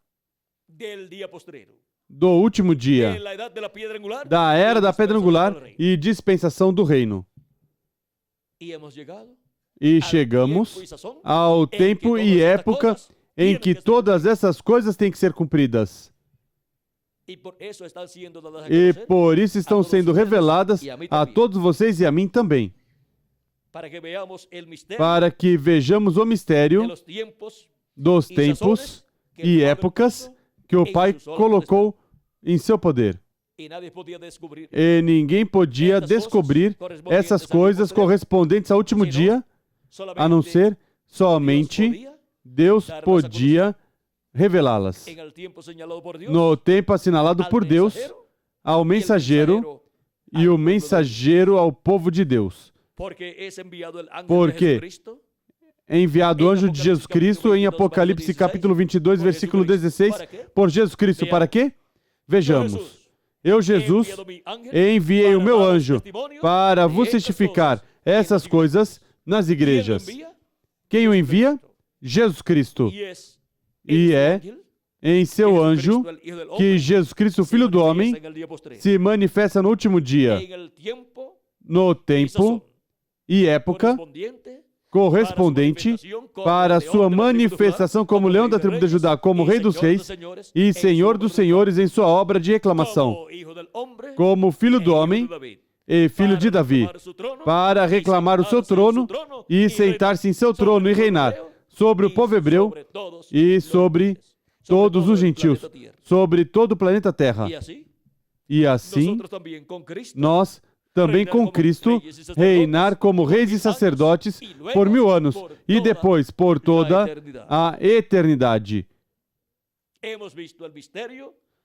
do último dia, da era da pedra angular e dispensação do reino. E chegamos ao tempo e época em que todas essas coisas têm que ser cumpridas. E por isso estão sendo reveladas a todos vocês e a mim também. Para que vejamos o mistério dos tempos e épocas que o Pai colocou em seu poder. E ninguém podia descobrir essas coisas correspondentes ao último dia, a não ser somente Deus podia revelá-las. No tempo assinalado por Deus, ao mensageiro e o mensageiro ao povo de Deus. Porque é enviado o anjo de Jesus Cristo em Apocalipse capítulo 22, versículo 16, por Jesus Cristo. Para quê? Vejamos. Eu, Jesus, enviei o meu anjo para vos testificar essas coisas nas igrejas. Quem o envia? Jesus Cristo. E é em seu anjo que Jesus Cristo, Filho do Homem, se manifesta no último dia, no tempo e época correspondente para a sua manifestação como leão da tribo de Judá, como Rei dos Reis e Senhor dos Senhores em sua obra de reclamação, como Filho do Homem e Filho de Davi, para reclamar o seu trono e sentar-se em seu trono e reinar sobre o povo hebreu e sobre todos os gentios, sobre todo o planeta Terra. E assim, nós também com Cristo reinar como reis e sacerdotes por 1000 anos e depois por toda a eternidade.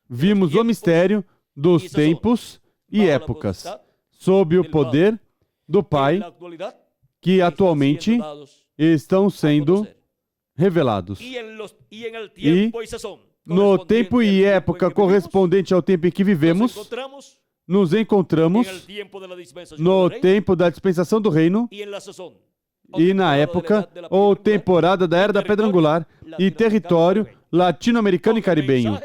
Vimos o mistério dos tempos e épocas sob o poder do Pai, que atualmente estão sendo revelados. E no tempo e época correspondente ao tempo em que vivemos, nos encontramos no tempo da dispensação do reino e na época ou temporada da Era da Pedra Angular e território latino-americano e caribenho,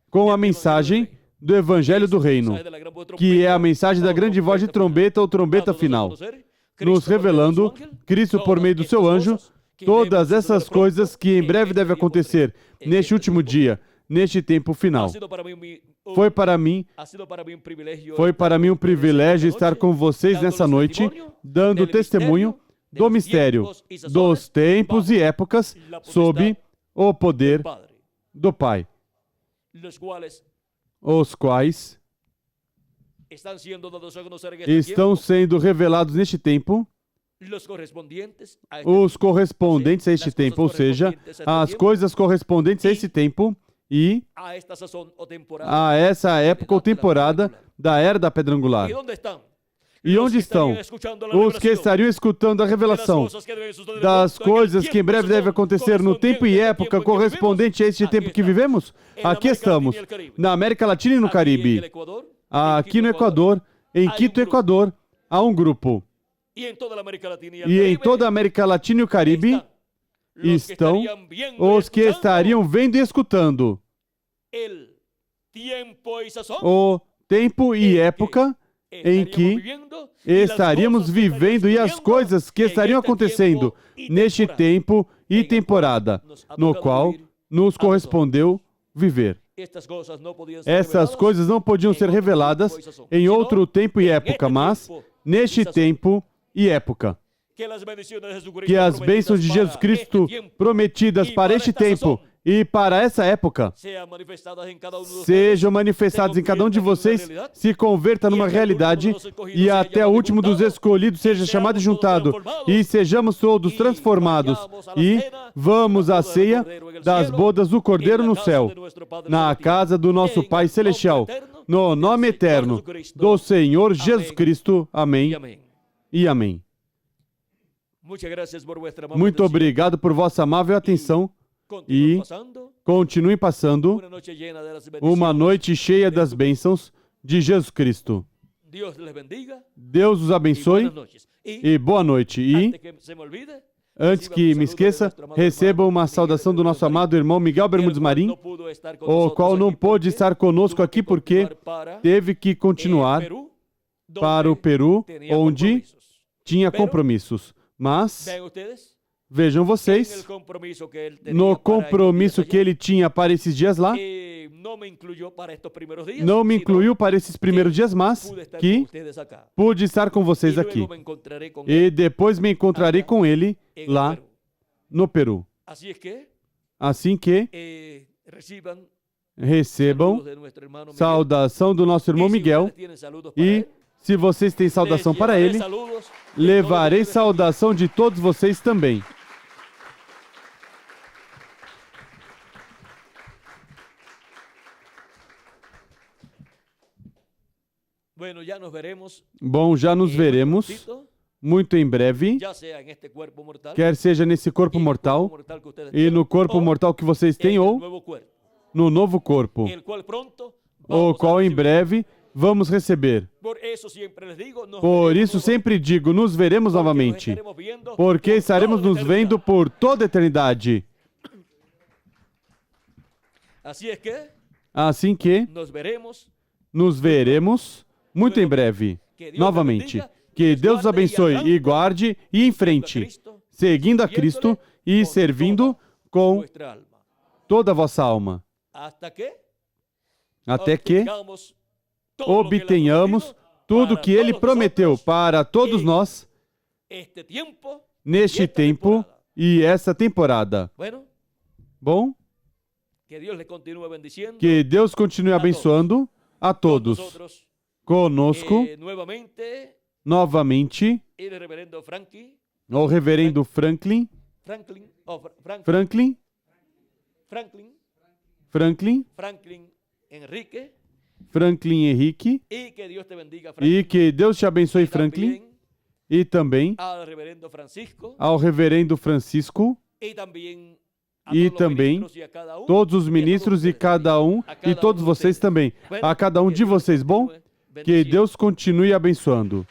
com a mensagem do Evangelho do Reino, que é a mensagem da grande voz de trombeta ou trombeta final, nos revelando Cristo por meio do seu anjo, todas essas coisas que em breve devem acontecer neste último dia, neste tempo final. Foi para mim um privilégio estar com vocês nessa noite, dando testemunho do mistério dos tempos e épocas sob o poder do Pai, os quais estão sendo revelados neste tempo, os correspondentes a este tempo, ou seja, as coisas correspondentes a esse tempo e a essa época ou temporada da Era da Pedra Angular. E onde estão os que estariam escutando a revelação das coisas que em breve devem acontecer no tempo e época correspondente a este tempo que vivemos? Aqui estamos, na América Latina e no Caribe. Aqui no Equador, em Quito, Equador, há um grupo. E em toda a América Latina e o Caribe estão os que estariam vendo e escutando o tempo e época em que estaríamos vivendo e as coisas que estariam acontecendo neste tempo e temporada, no qual nos correspondeu viver. Essas coisas não podiam ser reveladas em outro tempo e época, mas neste tempo e época. Que as bênçãos de Jesus Cristo prometidas para este tempo e para essa época sejam manifestadas em cada um de vocês, se converta numa realidade e até o último dos escolhidos seja chamado e juntado e sejamos todos transformados e vamos à ceia das bodas do Cordeiro no céu, na casa do nosso Pai Celestial, no nome eterno do Senhor Jesus Cristo. Amém e amém. Muito obrigado por vossa amável atenção e continuem passando uma noite cheia das bênçãos de Jesus Cristo. Deus os abençoe e boa noite. E, antes que me esqueça, receba uma saudação do nosso amado irmão Miguel Bermudes Marim, o qual não pôde estar conosco aqui porque teve que continuar para o Peru, onde tinha compromissos. Mas vejam vocês, no compromisso que ele tinha para esses dias lá, não me incluiu para esses primeiros dias, mas que pude estar com vocês aqui. E depois me encontrarei com ele lá no Peru. Assim que recebam saudação do nosso irmão Miguel e, se vocês têm saudação para ele, levarei saudação de todos vocês também. Bom, já nos veremos muito em breve, quer seja nesse corpo mortal e no corpo mortal que vocês têm ou no novo corpo, o qual em breve vamos receber. Por isso sempre digo, nos veremos novamente, porque estaremos nos vendo por toda a eternidade. Assim que nos veremos muito em breve, novamente. Que Deus os abençoe e guarde e em frente, seguindo a Cristo e servindo com toda a vossa alma, até que obtenhamos tudo que Ele prometeu para todos nós neste tempo e essa temporada. Bom? Que Deus continue abençoando a todos. Conosco, novamente, o reverendo Franklin Henrique, e que Deus te abençoe, Franklin, e também ao reverendo Francisco e também todos os ministros e cada um, e todos vocês também. A cada um de vocês, bom? Que Deus continue abençoando.